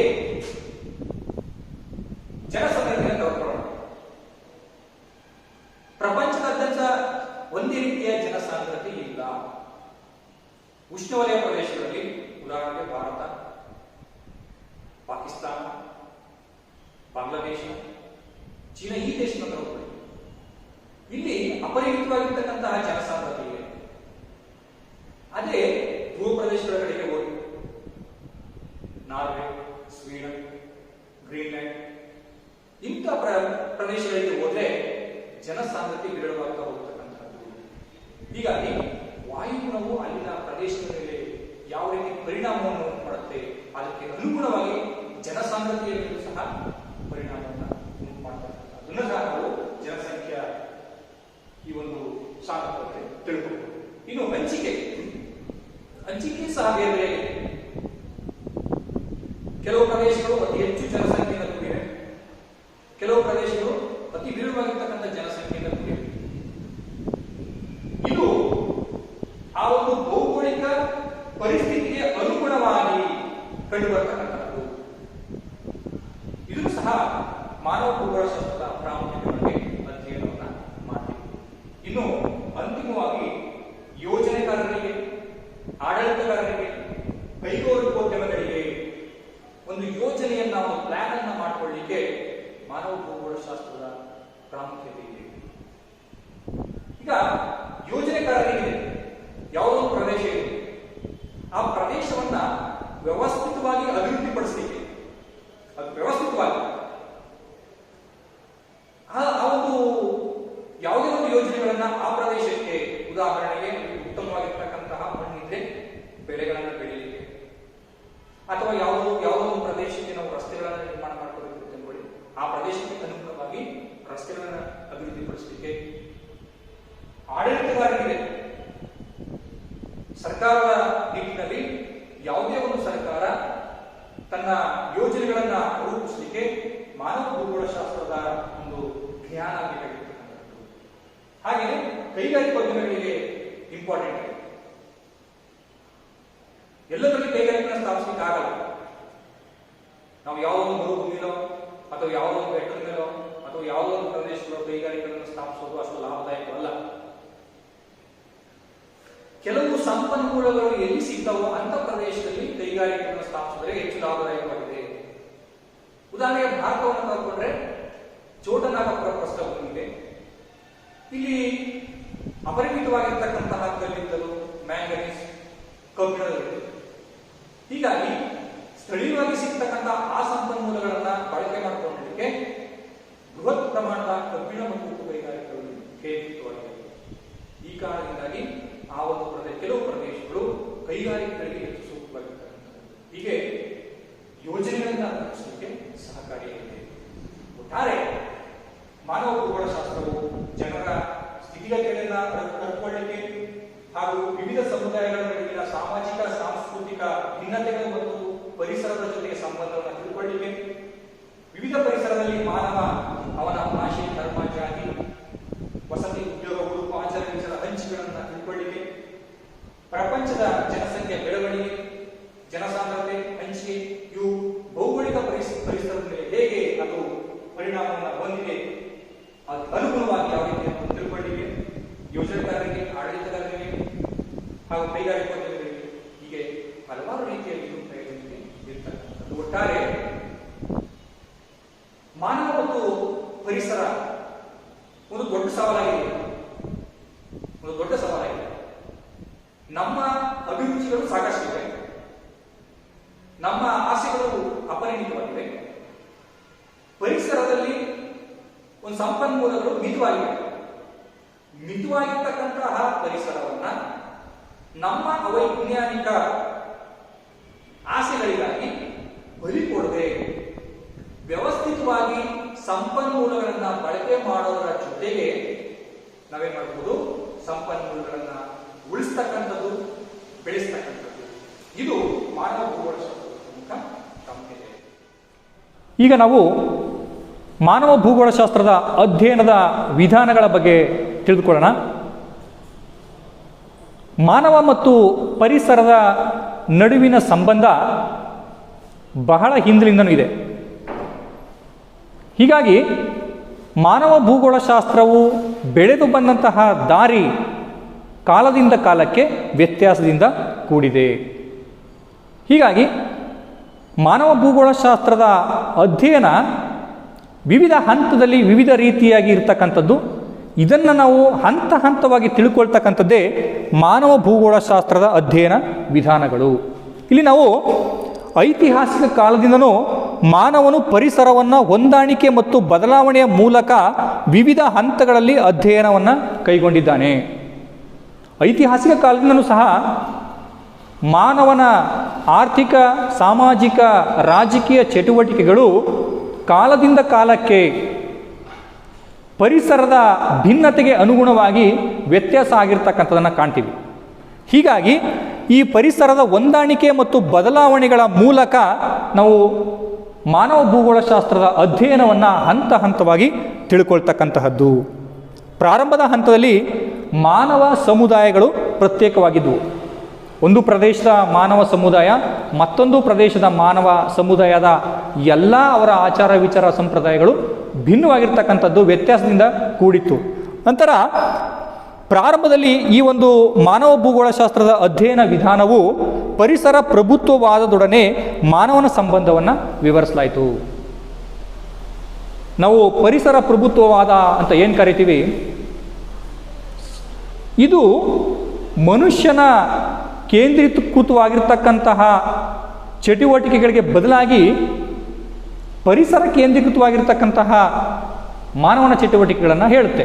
Speaker 2: ಜನಸಾಂದ್ರತೆಯನ್ನು ತೆಗೆದುಕೊಳ್ಳೋಣ. ಪ್ರಪಂಚದಾದ್ಯಂತ ಒಂದೇ ರೀತಿಯ ಜನಸಾಂದ್ರತೆ ಇಲ್ಲ. ಉಷ್ಣವಲಯ ಪ್ರದೇಶಗಳಲ್ಲಿ ಉದಾಹರಣೆಗೆ ಭಾರತ, ಪಾಕಿಸ್ತಾನ, ಬಾಂಗ್ಲಾದೇಶ, ಚೀನಾ ಈ ದೇಶವನ್ನು ತಗೊಳ್ಳಿ. ಇಲ್ಲಿ ಅಪರಿಮಿತವಾಗಿರ್ತಕ್ಕಂತಹ ಜನಸಾಂದ್ರತೆ ಇದೆ. ಅದೇ ಧ್ರುವ ಪ್ರದೇಶಗಳ ಕಡೆಗೆ ಹೋಗಿ ನಾರ್ವೆ, ಸ್ವೀಡನ್, ಗ್ರೀನ್ಲ್ಯಾಂಡ್ ಇಂಥ ಪ್ರದೇಶಗಳಿಗೆ ಹೋದ್ರೆ ಜನಸಾಂದ್ರತೆ ವಿರಳವಾಗ್ತಾ ಹೋಗ್ತಕ್ಕಂಥದ್ದು. ಹೀಗಾಗಿ ವಾಯುಗುಣವು ಅಲ್ಲಿನ ಪ್ರದೇಶದ ಮೇಲೆ ಯಾವ ರೀತಿ ಪರಿಣಾಮವನ್ನು ಉಂಟು ಮಾಡುತ್ತೆ, ಅದಕ್ಕೆ ಅನುಗುಣವಾಗಿ ಜನಸಾಂದ್ರತೆಯಲ್ಲಿಯೂ ಸಹ ಪರಿಣಾಮವನ್ನು ಉಂಟು ಮಾಡ್ತಕ್ಕಂಥ ಅದನ್ನು ಸಹ ನಾವು ಜನಸಂಖ್ಯಾ ಈ ಒಂದು ಸಾಂದ್ರತೆ ತಿಳ್ಕೊಬಹುದು. ಇನ್ನು ಹಂಚಿಕೆ ಸಹ ಬೇರೆ ಬೇರೆ. ಕೆಲವು ಪ್ರದೇಶಗಳು ಅತಿ ಹೆಚ್ಚು ಜನಸಂಖ್ಯೆಯಿಂದ ಕೂಡಿವೆ, ಕೆಲವು ಪ್ರದೇಶಗಳು ಅತಿ ವಿರಳವಾಗಿರ್ತಕ್ಕಂಥ ಜನಸಂಖ್ಯೆಯಿಂದ ಕೂಡಿವೆ. ಇದು ಆ ಒಂದು ಭೌಗೋಳಿಕ ಪರಿಸ್ಥಿತಿಗೆ ಅನುಗುಣವಾಗಿ ಕಂಡುಬರ್ತಕ್ಕಂಥದ್ದು. ಇದು ಸಹ ಮಾನವ ಭೂಗೋಳಶಾಸ್ತ್ರದ ಪ್ರಾಮುಖ್ಯತೆ ಬಗ್ಗೆ ಅಧ್ಯಯನವನ್ನ ಮಾಡ್ತೀವಿ. ಇನ್ನು ಅಂತಿಮವಾಗಿ ಯೋಜನೆಗಾರರಿಗೆ, ಆಡಳಿತಗಾರರಿಗೆ, ಕೈಗಾರಿಕೋದ್ಯಮಗಳಿಗೆ ಒಂದು ಯೋಜನೆಯನ್ನ, ಒಂದು ಪ್ಲಾನ್ ಅನ್ನ ಮಾಡಿಕೊಳ್ಳಿಕ್ಕೆ ಮಾನವ ಭೂಗೋಳಶಾಸ್ತ್ರದ ಪ್ರಾಮುಖ್ಯತೆ ಇದೆ. ಈಗ ಯೋಜನೆಗಾರರಿಗೆ ಯಾವುದೋ ಒಂದು ಪ್ರದೇಶ ಇದೆ, ಆ ಪ್ರದೇಶವನ್ನ ವ್ಯವಸ್ಥಿತವಾಗಿ ಅಭಿವೃದ್ಧಿಪಡಿಸಲಿಕ್ಕೆ, ಅದು ವ್ಯವಸ್ಥಿತವಾಗಿ ಆ ಒಂದು ಯಾವುದೇ ಒಂದು ಯೋಜನೆಗಳನ್ನ ಆ ಪ್ರದೇಶಕ್ಕೆ, ಉದಾಹರಣೆಗೆ ಉತ್ತಮವಾಗಿರ್ತಕ್ಕಂತಹ ಮಣ್ಣಿದ್ರೆ ಬೆಳೆಗಳನ್ನು ಬೆಳೀಲಿಕ್ಕೆ, ಅಥವಾ ಯಾವುದೋ ಒಂದು ಪ್ರದೇಶಕ್ಕೆ ನಾವು ರಸ್ತೆಗಳನ್ನು ನಿರ್ಮಾಣ ಮಾಡ್ಕೋಬೇಕು ಅಂತ ಅನ್ಕೊಳ್ಳಿ, ಆ ಪ್ರದೇಶಕ್ಕೆ ಅನುಗುಣವಾಗಿ ರಸ್ತೆಗಳನ್ನು ಅಭಿವೃದ್ಧಿಪಡಿಸಲಿಕ್ಕೆ ಆಡಳಿತಗಾರರಿಗೆ ಸರ್ಕಾರದ ನಿಟ್ಟಿನಲ್ಲಿ ಯಾವುದೇ ಒಂದು ಸರ್ಕಾರ ತನ್ನ ಯೋಜನೆಗಳನ್ನ ರೂಪಿಸಲಿಕ್ಕೆ ಮಾನವ ಭೂಗೋಳಶಾಸ್ತ್ರದ ಒಂದು ಜ್ಞಾನ ಬೇಕಾಗಿರ್ತಕ್ಕಂಥದ್ದು. ಹಾಗೆಯೇ ಕೈಗಾರಿಕೋದ್ಯಮಿಗಳಿಗೆ ಇಂಪಾರ್ಟೆಂಟ್. ಎಲ್ಲದರಲ್ಲಿ ಕೈಗಾರಿಕೆಗಳನ್ನು ಸ್ಥಾಪಿಸಲಿಕ್ಕೆ ಆಗಲ್ಲ. ನಾವು ಯಾವುದೋ ಒಂದು ಮರುಭೂಮಿಲೋ ಅಥವಾ ಯಾವುದೋ ಒಂದು ಬೆಟ್ಟದ ಮೇಲೋ ಅಥವಾ ಯಾವುದೋ ಒಂದು ಪ್ರದೇಶಗಳೋ ಕೈಗಾರಿಕೆಗಳನ್ನು ಸ್ಥಾಪಿಸೋದು ಅಷ್ಟು ಲಾಭದಾಯಕವಲ್ಲ. ಕೆಲವು ಸಂಪನ್ಮೂಲಗಳು ಎಲ್ಲಿ ಸಿಗ್ತಾವೋ ಅಂತ ಪ್ರದೇಶದಲ್ಲಿ ಕೈಗಾರಿಕೆಗಳನ್ನು ಸ್ಥಾಪಿಸಿದರೆ ಹೆಚ್ಚು ಲಾಭದಾಯಕವಾಗಿದೆ. ಉದಾಹರಣೆಗೆ ಭಾರತವನ್ನು ಕಲ್ಕೊಂಡ್ರೆ ಚೋಟನಾಗಪುರ ಪ್ರಸ್ಥಭೂಮಿ, ಇಲ್ಲಿ ಅಪರಿಮಿತವಾಗಿರ್ತಕ್ಕಂತಹ ಕಲ್ಲಿದ್ದಲು, ಮ್ಯಾಂಗನೀಸ್, ಕಬ್ಬಿಣಗಳಿವೆ. ಹೀಗಾಗಿ ಸ್ಥಳೀಯವಾಗಿ ಸಿಗ್ತಕ್ಕಂತಹ ಆ ಸಂಪನ್ಮೂಲಗಳನ್ನ ಬಳಕೆ ಮಾಡಿಕೊಳ್ಳಲಿಕ್ಕೆ ಬೃಹತ್ ಪ್ರಮಾಣದ ಕಬ್ಬಿಣ ಮತ್ತು ಉಕ್ಕು ಕೈಗಾರಿಕೆಗಳು ಕೇಂದ್ರೀಕೃತವಾಗಿವೆ. ಈ ಕಾರಣದಿಂದಾಗಿ ಆ ಒಂದು ಕೆಲವು ಪ್ರದೇಶಗಳು ಕೈಗಾರಿಕೆಗಳಿಗೆ ಹೆಚ್ಚು ಸೂಕ್ತವಾಗಿರ್ತಕ್ಕಂಥದ್ದು. ಹೀಗೆ ಯೋಜನೆಗಳನ್ನ ರೂಪಿಸಲಿಕ್ಕೆ ಸಹಕಾರಿಯಾಗಿದೆ. ಒಟ್ಟಾರೆ ಮಾನವ ಭೂಗೋಳಶಾಸ್ತ್ರವು ಜನರ ಸ್ಥಿತಿಗತಿಗಳನ್ನ ಅರ್ಥಕೊಳ್ಳಿಕ್ಕೆ ಹಾಗೂ ವಿವಿಧ ಸಮುದಾಯಗಳ ನಡುವಿನ ಸಾಮಾಜಿಕ ಸಾಂಸ್ಕೃತಿಕ ಭಿನ್ನತೆಗಳು ಮತ್ತು ಪರಿಸರದ ಜೊತೆಗೆ ಸಂಬಂಧವನ್ನು ತಿಳ್ಕೊಳ್ಳಿಕ್ಕೆ, ವಿವಿಧ ಪರಿಸರದಲ್ಲಿ ಮಾನವ ಅವನ ಭಾಷೆ, ಧರ್ಮ, ಜಾತಿ, ವಸತಿ, ಉದ್ಯೋಗ, ಉಡುಪು, ಆಚಾರ ವಿಚಾರ ಹಂಚಿಕೆಗಳನ್ನು ತಿಳ್ಕೊಳ್ಳಿಕ್ಕೆ, ಪ್ರಪಂಚದ ಜನಸಂಖ್ಯೆ ಬೆಳವಣಿಗೆ, ಜನಸಾಂದ್ರತೆ ಹಂಚಿಕೆ ಇವು ಭೌಗೋಳಿಕ ಪರಿಸರದ ಮೇಲೆ ಹೇಗೆ ಅದು ಪರಿಣಾಮವನ್ನು ಹೊಂದಿದೆ, ಅನುಗುಣವಾಗಿ ಯಾವ ರೀತಿ ತಿಳ್ಕೊಳ್ಳಿಕ್ಕೆ ಯೋಜನೆಗಾರರಿಗೆ, ಆಡಳಿತಗಾರರಿಗೆ ಹಾಗೂ ಕೈಗಾರಿಕೋದ್ಯಮಿಗಳಿಗೆ ಹೀಗೆ ಹಲವಾರು ರೀತಿಯಲ್ಲಿ ಇರ್ತಕ್ಕಂಥದ್ದು. ಒಟ್ಟಾರೆ ಮಾನವ ಮತ್ತು ಪರಿಸರ ಒಂದು ದೊಡ್ಡ ಸವಾಲಾಗಿದೆ. ನಮ್ಮ ಅಭಿರುಚಿಗಳು ಸಾಕಷ್ಟಿವೆ, ನಮ್ಮ ಆಸೆಗಳು ಅಪರಿಮಿತವಾಗಿವೆ. ಪರಿಸರದಲ್ಲಿ ಒಂದು ಸಂಪನ್ಮೂಲಗಳು ಮಿತವಾಗಿವೆ. ಮಿತವಾಗಿರ್ತಕ್ಕಂತಹ ಪರಿಸರವನ್ನ ನಮ್ಮ ಅವೈಜ್ಞಾನಿಕ ಆಸೆಗಳಿಗಾಗಿ ಬಲಿ ಕೊಡದೆ ವ್ಯವಸ್ಥಿತವಾಗಿ ಸಂಪನ್ಮೂಲಗಳನ್ನ ಬಳಕೆ ಮಾಡೋದರ ಜೊತೆಗೆ ನಾವೇನ್ ಮಾಡಬಹುದು, ಸಂಪನ್ಮೂಲಗಳನ್ನ ಉಳಿಸ್ತಕ್ಕಂಥದ್ದು, ಬೆಳೆಸ್ತಕ್ಕಂಥದ್ದು. ಇದು ಮಾನವ ಭೂಗೋಳಶಾಸ್ತ್ರದ ಪ್ರಮುಖ ಪ್ರಾಮುಖ್ಯತೆ.
Speaker 1: ಈಗ ನಾವು ಮಾನವ ಭೂಗೋಳಶಾಸ್ತ್ರದ ಅಧ್ಯಯನದ ವಿಧಾನಗಳ ಬಗ್ಗೆ ತಿಳಿದುಕೊಳ್ಳೋಣ. ಮಾನವ ಮತ್ತು ಪರಿಸರದ ನಡುವಿನ ಸಂಬಂಧ ಬಹಳ ಹಿಂದಿನಿಂದನೂ ಇದೆ. ಹೀಗಾಗಿ ಮಾನವ ಭೂಗೋಳಶಾಸ್ತ್ರವು ಬೆಳೆದು ಬಂದಂತಹ ದಾರಿ ಕಾಲದಿಂದ ಕಾಲಕ್ಕೆ ವ್ಯತ್ಯಾಸದಿಂದ ಕೂಡಿದೆ. ಹೀಗಾಗಿ ಮಾನವ ಭೂಗೋಳಶಾಸ್ತ್ರದ ಅಧ್ಯಯನ ವಿವಿಧ ಹಂತದಲ್ಲಿ ವಿವಿಧ ರೀತಿಯಾಗಿ ಇರ್ತಕ್ಕಂಥದ್ದು. ಇದನ್ನು ನಾವು ಹಂತ ಹಂತವಾಗಿ ತಿಳ್ಕೊಳ್ತಕ್ಕಂಥದ್ದೇ ಮಾನವ ಭೂಗೋಳಶಾಸ್ತ್ರದ ಅಧ್ಯಯನ ವಿಧಾನಗಳು. ಇಲ್ಲಿ ನಾವು ಐತಿಹಾಸಿಕ ಕಾಲದಿಂದನೂ ಮಾನವನು ಪರಿಸರವನ್ನು ಹೊಂದಾಣಿಕೆ ಮತ್ತು ಬದಲಾವಣೆಯ ಮೂಲಕ ವಿವಿಧ ಹಂತಗಳಲ್ಲಿ ಅಧ್ಯಯನವನ್ನು ಕೈಗೊಂಡಿದ್ದಾನೆ. ಐತಿಹಾಸಿಕ ಕಾಲದಿಂದನೂ ಸಹ ಮಾನವನ ಆರ್ಥಿಕ, ಸಾಮಾಜಿಕ, ರಾಜಕೀಯ ಚಟುವಟಿಕೆಗಳು ಕಾಲದಿಂದ ಕಾಲಕ್ಕೆ ಪರಿಸರದ ಭಿನ್ನತೆಗೆ ಅನುಗುಣವಾಗಿ ವ್ಯತ್ಯಾಸ ಆಗಿರ್ತಕ್ಕಂಥದ್ದನ್ನು ಕಾಣ್ತೀವಿ. ಹೀಗಾಗಿ ಈ ಪರಿಸರದ ಹೊಂದಾಣಿಕೆ ಮತ್ತು ಬದಲಾವಣೆಗಳ ಮೂಲಕ ನಾವು ಮಾನವ ಭೂಗೋಳಶಾಸ್ತ್ರದ ಅಧ್ಯಯನವನ್ನು ಹಂತ ಹಂತವಾಗಿ ತಿಳ್ಕೊಳ್ತಕ್ಕಂತಹದ್ದು. ಪ್ರಾರಂಭದ ಹಂತದಲ್ಲಿ ಮಾನವ ಸಮುದಾಯಗಳು ಪ್ರತ್ಯೇಕವಾಗಿದ್ದವು. ಒಂದು ಪ್ರದೇಶದ ಮಾನವ ಸಮುದಾಯ ಮತ್ತೊಂದು ಪ್ರದೇಶದ ಮಾನವ ಸಮುದಾಯದ ಎಲ್ಲ ಅವರ ಆಚಾರ ವಿಚಾರ ಸಂಪ್ರದಾಯಗಳು ಭಿನ್ನವಾಗಿರ್ತಕ್ಕಂಥದ್ದು, ವ್ಯತ್ಯಾಸದಿಂದ ಕೂಡಿತ್ತು. ನಂತರ ಪ್ರಾರಂಭದಲ್ಲಿ ಈ ಒಂದು ಮಾನವ ಭೂಗೋಳಶಾಸ್ತ್ರದ ಅಧ್ಯಯನ ವಿಧಾನವು ಪರಿಸರ ಪ್ರಭುತ್ವವಾದದೊಡನೆ ಮಾನವನ ಸಂಬಂಧವನ್ನು ವಿವರಿಸಲಾಯಿತು. ನಾವು ಪರಿಸರ ಪ್ರಭುತ್ವವಾದ ಅಂತ ಏನು ಕರಿತೀವಿ, ಇದು ಮನುಷ್ಯನ ಕೇಂದ್ರೀಕೃತವಾಗಿರ್ತಕ್ಕಂತಹ ಚಟುವಟಿಕೆಗಳಿಗೆ ಬದಲಾಗಿ ಪರಿಸರ ಕೇಂದ್ರೀಕೃತವಾಗಿರ್ತಕ್ಕಂತಹ ಮಾನವನ ಚಟುವಟಿಕೆಗಳನ್ನು ಹೇಳುತ್ತೆ.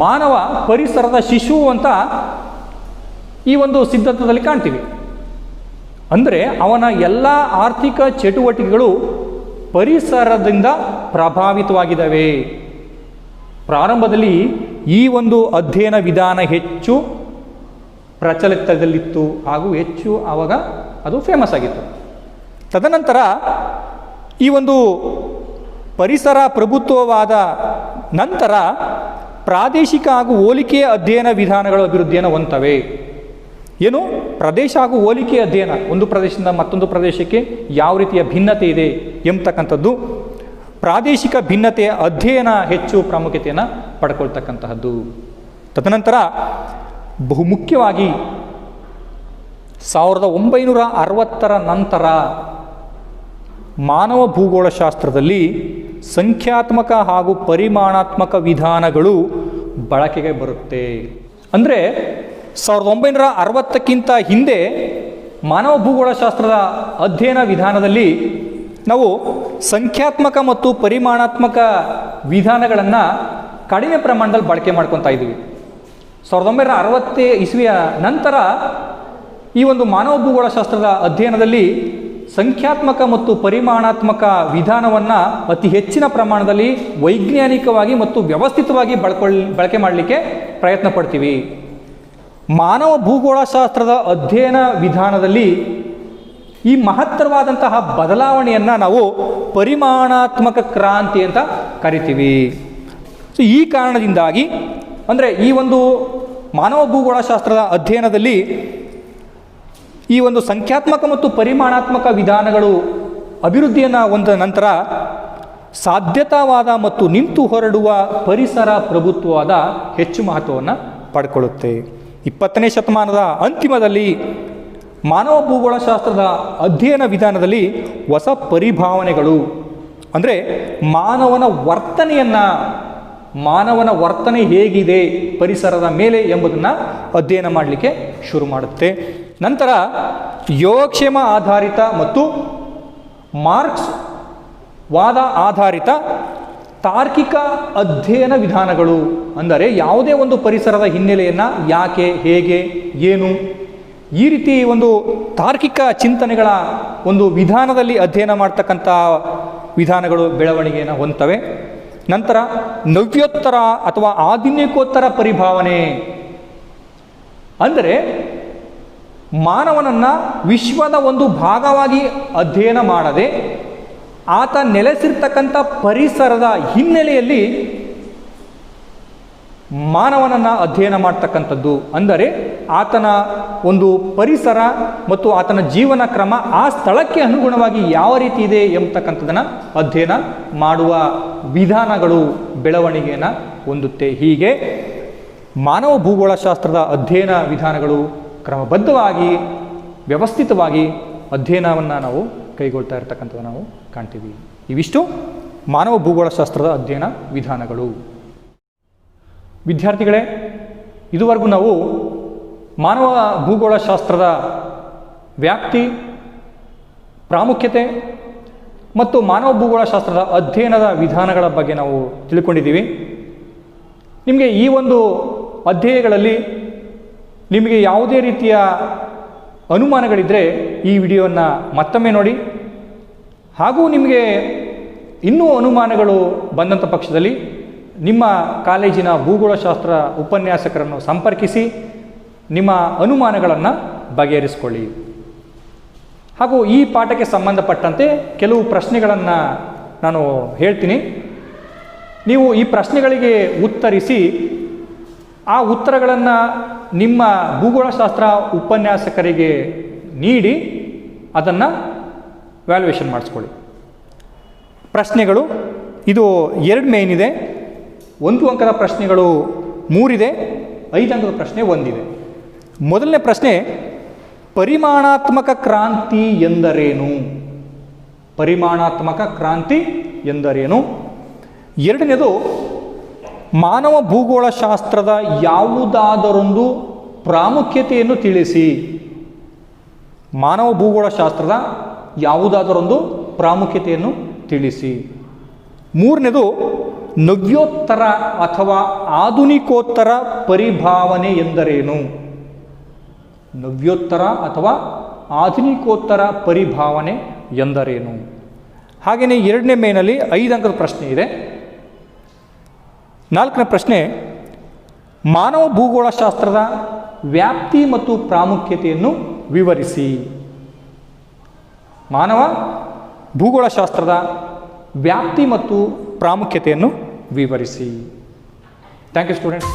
Speaker 1: ಮಾನವ ಪರಿಸರದ ಶಿಶು ಅಂತ ಈ ಒಂದು ಸಿದ್ಧಾಂತದಲ್ಲಿ ಕಾಣ್ತೀವಿ. ಅಂದರೆ ಅವನ ಎಲ್ಲ ಆರ್ಥಿಕ ಚಟುವಟಿಕೆಗಳು ಪರಿಸರದಿಂದ ಪ್ರಭಾವಿತವಾಗಿದ್ದಾವೆ. ಪ್ರಾರಂಭದಲ್ಲಿ ಈ ಒಂದು ಅಧ್ಯಯನ ವಿಧಾನ ಹೆಚ್ಚು ಪ್ರಚಲಿತದಲ್ಲಿತ್ತು ಹಾಗೂ ಹೆಚ್ಚು ಆವಾಗ ಅದು ಫೇಮಸ್ ಆಗಿತ್ತು. ತದನಂತರ ಈ ಒಂದು ಪರಿಸರ ಪ್ರಭುತ್ವವಾದ ನಂತರ ಪ್ರಾದೇಶಿಕ ಹಾಗೂ ಹೋಲಿಕೆಯ ಅಧ್ಯಯನ ವಿಧಾನಗಳ ಅಭಿವೃದ್ಧಿಯನ್ನು ಹೊಂದುತ್ತವೆ. ಏನು? ಪ್ರದೇಶ ಹಾಗೂ ಹೋಲಿಕೆ ಅಧ್ಯಯನ, ಒಂದು ಪ್ರದೇಶದಿಂದ ಮತ್ತೊಂದು ಪ್ರದೇಶಕ್ಕೆ ಯಾವ ರೀತಿಯ ಭಿನ್ನತೆ ಇದೆ ಎಂಬತಕ್ಕಂಥದ್ದು, ಪ್ರಾದೇಶಿಕ ಭಿನ್ನತೆಯ ಅಧ್ಯಯನ ಹೆಚ್ಚು ಪ್ರಾಮುಖ್ಯತೆಯನ್ನು ಪಡ್ಕೊಳ್ತಕ್ಕಂತಹದ್ದು. ತದನಂತರ ಬಹುಮುಖ್ಯವಾಗಿ 1960ರ ನಂತರ ಮಾನವ ಭೂಗೋಳಶಾಸ್ತ್ರದಲ್ಲಿ ಸಂಖ್ಯಾತ್ಮಕ ಹಾಗೂ ಪರಿಮಾಣಾತ್ಮಕ ವಿಧಾನಗಳು ಬಳಕೆಗೆ ಬರುತ್ತೆ. ಅಂದರೆ 1960ಕ್ಕಿಂತ ಹಿಂದೆ ಮಾನವ ಭೂಗೋಳಶಾಸ್ತ್ರದ ಅಧ್ಯಯನ ವಿಧಾನದಲ್ಲಿ ನಾವು ಸಂಖ್ಯಾತ್ಮಕ ಮತ್ತು ಪರಿಮಾಣಾತ್ಮಕ ವಿಧಾನಗಳನ್ನು ಕಡಿಮೆ ಪ್ರಮಾಣದಲ್ಲಿ ಬಳಕೆ ಮಾಡ್ಕೊತಾ ಇದ್ದೀವಿ. 1960 ಇಸ್ವಿಯ ನಂತರ ಈ ಒಂದು ಮಾನವ ಭೂಗೋಳಶಾಸ್ತ್ರದ ಅಧ್ಯಯನದಲ್ಲಿ ಸಂಖ್ಯಾತ್ಮಕ ಮತ್ತು ಪರಿಮಾಣಾತ್ಮಕ ವಿಧಾನವನ್ನು ಅತಿ ಹೆಚ್ಚಿನ ಪ್ರಮಾಣದಲ್ಲಿ ವೈಜ್ಞಾನಿಕವಾಗಿ ಮತ್ತು ವ್ಯವಸ್ಥಿತವಾಗಿ ಬಳಕೆ ಮಾಡಲಿಕ್ಕೆ ಪ್ರಯತ್ನ ಪಡ್ತೀವಿ. ಮಾನವ ಭೂಗೋಳಶಾಸ್ತ್ರದ ಅಧ್ಯಯನ ವಿಧಾನದಲ್ಲಿ ಈ ಮಹತ್ತರವಾದಂತಹ ಬದಲಾವಣೆಯನ್ನು ನಾವು ಪರಿಮಾಣಾತ್ಮಕ ಕ್ರಾಂತಿ ಅಂತ ಕರಿತೀವಿ. ಸೊ ಈ ಕಾರಣದಿಂದಾಗಿ ಅಂದರೆ ಈ ಒಂದು ಮಾನವ ಭೂಗೋಳಶಾಸ್ತ್ರದ ಅಧ್ಯಯನದಲ್ಲಿ ಈ ಒಂದು ಸಂಖ್ಯಾತ್ಮಕ ಮತ್ತು ಪರಿಮಾಣಾತ್ಮಕ ವಿಧಾನಗಳು ಅಭಿವೃದ್ಧಿಯನ್ನು ಹೊಂದ ನಂತರ ಸಾಧ್ಯತಾವಾದ ಮತ್ತು ನಿಂತು ಹೊರಡುವ ಪರಿಸರ ಪ್ರಭುತ್ವವಾದ ಹೆಚ್ಚು ಮಹತ್ವವನ್ನು ಪಡ್ಕೊಳ್ಳುತ್ತೆ. 20ನೇ ಶತಮಾನದ ಅಂತಿಮದಲ್ಲಿ ಮಾನವ ಭೂಗೋಳಶಾಸ್ತ್ರದ ಅಧ್ಯಯನ ವಿಧಾನದಲ್ಲಿ ಹೊಸ ಪರಿಭಾವನೆಗಳು ಅಂದರೆ ಮಾನವನ ವರ್ತನೆ ಹೇಗಿದೆ ಪರಿಸರದ ಮೇಲೆ ಎಂಬುದನ್ನು ಅಧ್ಯಯನ ಮಾಡಲಿಕ್ಕೆ ಶುರು ಮಾಡುತ್ತೆ. ನಂತರ ಯೋಗಕ್ಷೇಮ ಆಧಾರಿತ ಮತ್ತು ಮಾರ್ಕ್ಸ್ ವಾದ ಆಧಾರಿತ ತಾರ್ಕಿಕ ಅಧ್ಯಯನ ವಿಧಾನಗಳು, ಅಂದರೆ ಯಾವುದೇ ಒಂದು ಪರಿಸರದ ಹಿನ್ನೆಲೆಯನ್ನು ಯಾಕೆ, ಹೇಗೆ, ಏನು ಈ ರೀತಿ ಒಂದು ತಾರ್ಕಿಕ ಚಿಂತನೆಗಳ ಒಂದು ವಿಧಾನದಲ್ಲಿ ಅಧ್ಯಯನ ಮಾಡ್ತಕ್ಕಂಥ ವಿಧಾನಗಳು ಬೆಳವಣಿಗೆಯನ್ನು ಹೊಂದ್ತವೆ. ನಂತರ ನವ್ಯೋತ್ತರ ಅಥವಾ ಆಧುನಿಕೋತ್ತರ ಪರಿಭಾವನೆ, ಅಂದರೆ ಮಾನವನನ್ನು ವಿಶ್ವದ ಒಂದು ಭಾಗವಾಗಿ ಅಧ್ಯಯನ ಮಾಡದೆ ಆತ ನೆಲೆಸಿರ್ತಕ್ಕಂಥ ಪರಿಸರದ ಹಿನ್ನೆಲೆಯಲ್ಲಿ ಮಾನವನನ್ನು ಅಧ್ಯಯನ ಮಾಡ್ತಕ್ಕಂಥದ್ದು. ಅಂದರೆ ಆತನ ಒಂದು ಪರಿಸರ ಮತ್ತು ಆತನ ಜೀವನ ಕ್ರಮ ಆ ಸ್ಥಳಕ್ಕೆ ಅನುಗುಣವಾಗಿ ಯಾವ ರೀತಿ ಇದೆ ಎಂಬತಕ್ಕಂಥದ್ದನ್ನು ಅಧ್ಯಯನ ಮಾಡುವ ವಿಧಾನಗಳು ಬೆಳವಣಿಗೆಯನ್ನು ಹೊಂದುತ್ತೆ. ಹೀಗೆ ಮಾನವ ಭೂಗೋಳಶಾಸ್ತ್ರದ ಅಧ್ಯಯನ ವಿಧಾನಗಳು ಕ್ರಮಬದ್ಧವಾಗಿ ವ್ಯವಸ್ಥಿತವಾಗಿ ಅಧ್ಯಯನವನ್ನು ನಾವು ಕೈಗೊಳ್ತಾ ಇರತಕ್ಕಂಥದ್ದು ನಾವು ಕಾಣ್ತೀವಿ. ಇವಿಷ್ಟು ಮಾನವ ಭೂಗೋಳಶಾಸ್ತ್ರದ ಅಧ್ಯಯನ ವಿಧಾನಗಳು. ವಿದ್ಯಾರ್ಥಿಗಳೇ, ಇದುವರೆಗೂ ನಾವು ಮಾನವ ಭೂಗೋಳಶಾಸ್ತ್ರದ ವ್ಯಾಪ್ತಿ, ಪ್ರಾಮುಖ್ಯತೆ ಮತ್ತು ಮಾನವ ಭೂಗೋಳಶಾಸ್ತ್ರದ ಅಧ್ಯಯನದ ವಿಧಾನಗಳ ಬಗ್ಗೆ ನಾವು ತಿಳ್ಕೊಂಡಿದ್ದೀವಿ. ನಿಮಗೆ ಈ ಒಂದು ಅಧ್ಯಾಯಗಳಲ್ಲಿ ನಿಮಗೆ ಯಾವುದೇ ರೀತಿಯ ಅನುಮಾನಗಳಿದ್ದರೆ ಈ ವಿಡಿಯೋವನ್ನು ಮತ್ತೊಮ್ಮೆ ನೋಡಿ. ಹಾಗೂ ನಿಮಗೆ ಇನ್ನೂ ಅನುಮಾನಗಳು ಬಂದಂಥ ಪಕ್ಷದಲ್ಲಿ ನಿಮ್ಮ ಕಾಲೇಜಿನ ಭೂಗೋಳಶಾಸ್ತ್ರ ಉಪನ್ಯಾಸಕರನ್ನು ಸಂಪರ್ಕಿಸಿ ನಿಮ್ಮ ಅನುಮಾನಗಳನ್ನು ಬಗೆಹರಿಸಿಕೊಳ್ಳಿ. ಹಾಗೂ ಈ ಪಾಠಕ್ಕೆ ಸಂಬಂಧಪಟ್ಟಂತೆ ಕೆಲವು ಪ್ರಶ್ನೆಗಳನ್ನು ನಾನು ಹೇಳ್ತೀನಿ. ನೀವು ಈ ಪ್ರಶ್ನೆಗಳಿಗೆ ಉತ್ತರಿಸಿ ಆ ಉತ್ತರಗಳನ್ನು ನಿಮ್ಮ ಭೂಗೋಳಶಾಸ್ತ್ರ ಉಪನ್ಯಾಸಕರಿಗೆ ನೀಡಿ ಅದನ್ನು ವ್ಯಾಲ್ಯೂಯೇಷನ್ ಮಾಡಿಸ್ಕೊಳ್ಳಿ. ಪ್ರಶ್ನೆಗಳು ಇದು 2 ಮೇನ್ ಇದೆ. 1 ಅಂಕದ ಪ್ರಶ್ನೆಗಳು 3 ಇದೆ, 5 ಅಂಕದ ಪ್ರಶ್ನೆ 1 ಇದೆ. ಮೊದಲನೇ ಪ್ರಶ್ನೆ, ಪರಿಮಾಣಾತ್ಮಕ ಕ್ರಾಂತಿ ಎಂದರೇನು? ಪರಿಮಾಣಾತ್ಮಕ ಕ್ರಾಂತಿ ಎಂದರೇನು? ಎರಡನೇದು, ಮಾನವ ಭೂಗೋಳಶಾಸ್ತ್ರದ ಯಾವುದಾದರೊಂದು ಪ್ರಾಮುಖ್ಯತೆಯನ್ನು ತಿಳಿಸಿ. ಮಾನವ ಭೂಗೋಳಶಾಸ್ತ್ರದ ಯಾವುದಾದರೊಂದು ಪ್ರಾಮುಖ್ಯತೆಯನ್ನು ತಿಳಿಸಿ. ಮೂರನೇದು, ನವ್ಯೋತ್ತರ ಅಥವಾ ಆಧುನಿಕೋತ್ತರ ಪರಿಭಾವನೆ ಎಂದರೇನು? ನವ್ಯೋತ್ತರ ಅಥವಾ ಆಧುನಿಕೋತ್ತರ ಪರಿಭಾವನೆ ಎಂದರೇನು? ಹಾಗೆಯೇ 2ನೇ ಮೇನಲ್ಲಿ 5 ಅಂಕದ ಪ್ರಶ್ನೆ ಇದೆ. 4ನೇ ಪ್ರಶ್ನೆ, ಮಾನವ ಭೂಗೋಳಶಾಸ್ತ್ರದ ವ್ಯಾಪ್ತಿ ಮತ್ತು ಪ್ರಾಮುಖ್ಯತೆಯನ್ನು ವಿವರಿಸಿ. ಮಾನವ ಭೂಗೋಳಶಾಸ್ತ್ರದ ವ್ಯಾಪ್ತಿ ಮತ್ತು ಪ್ರಾಮುಖ್ಯತೆಯನ್ನು ವಿವರಿಸಿ. Thank you students.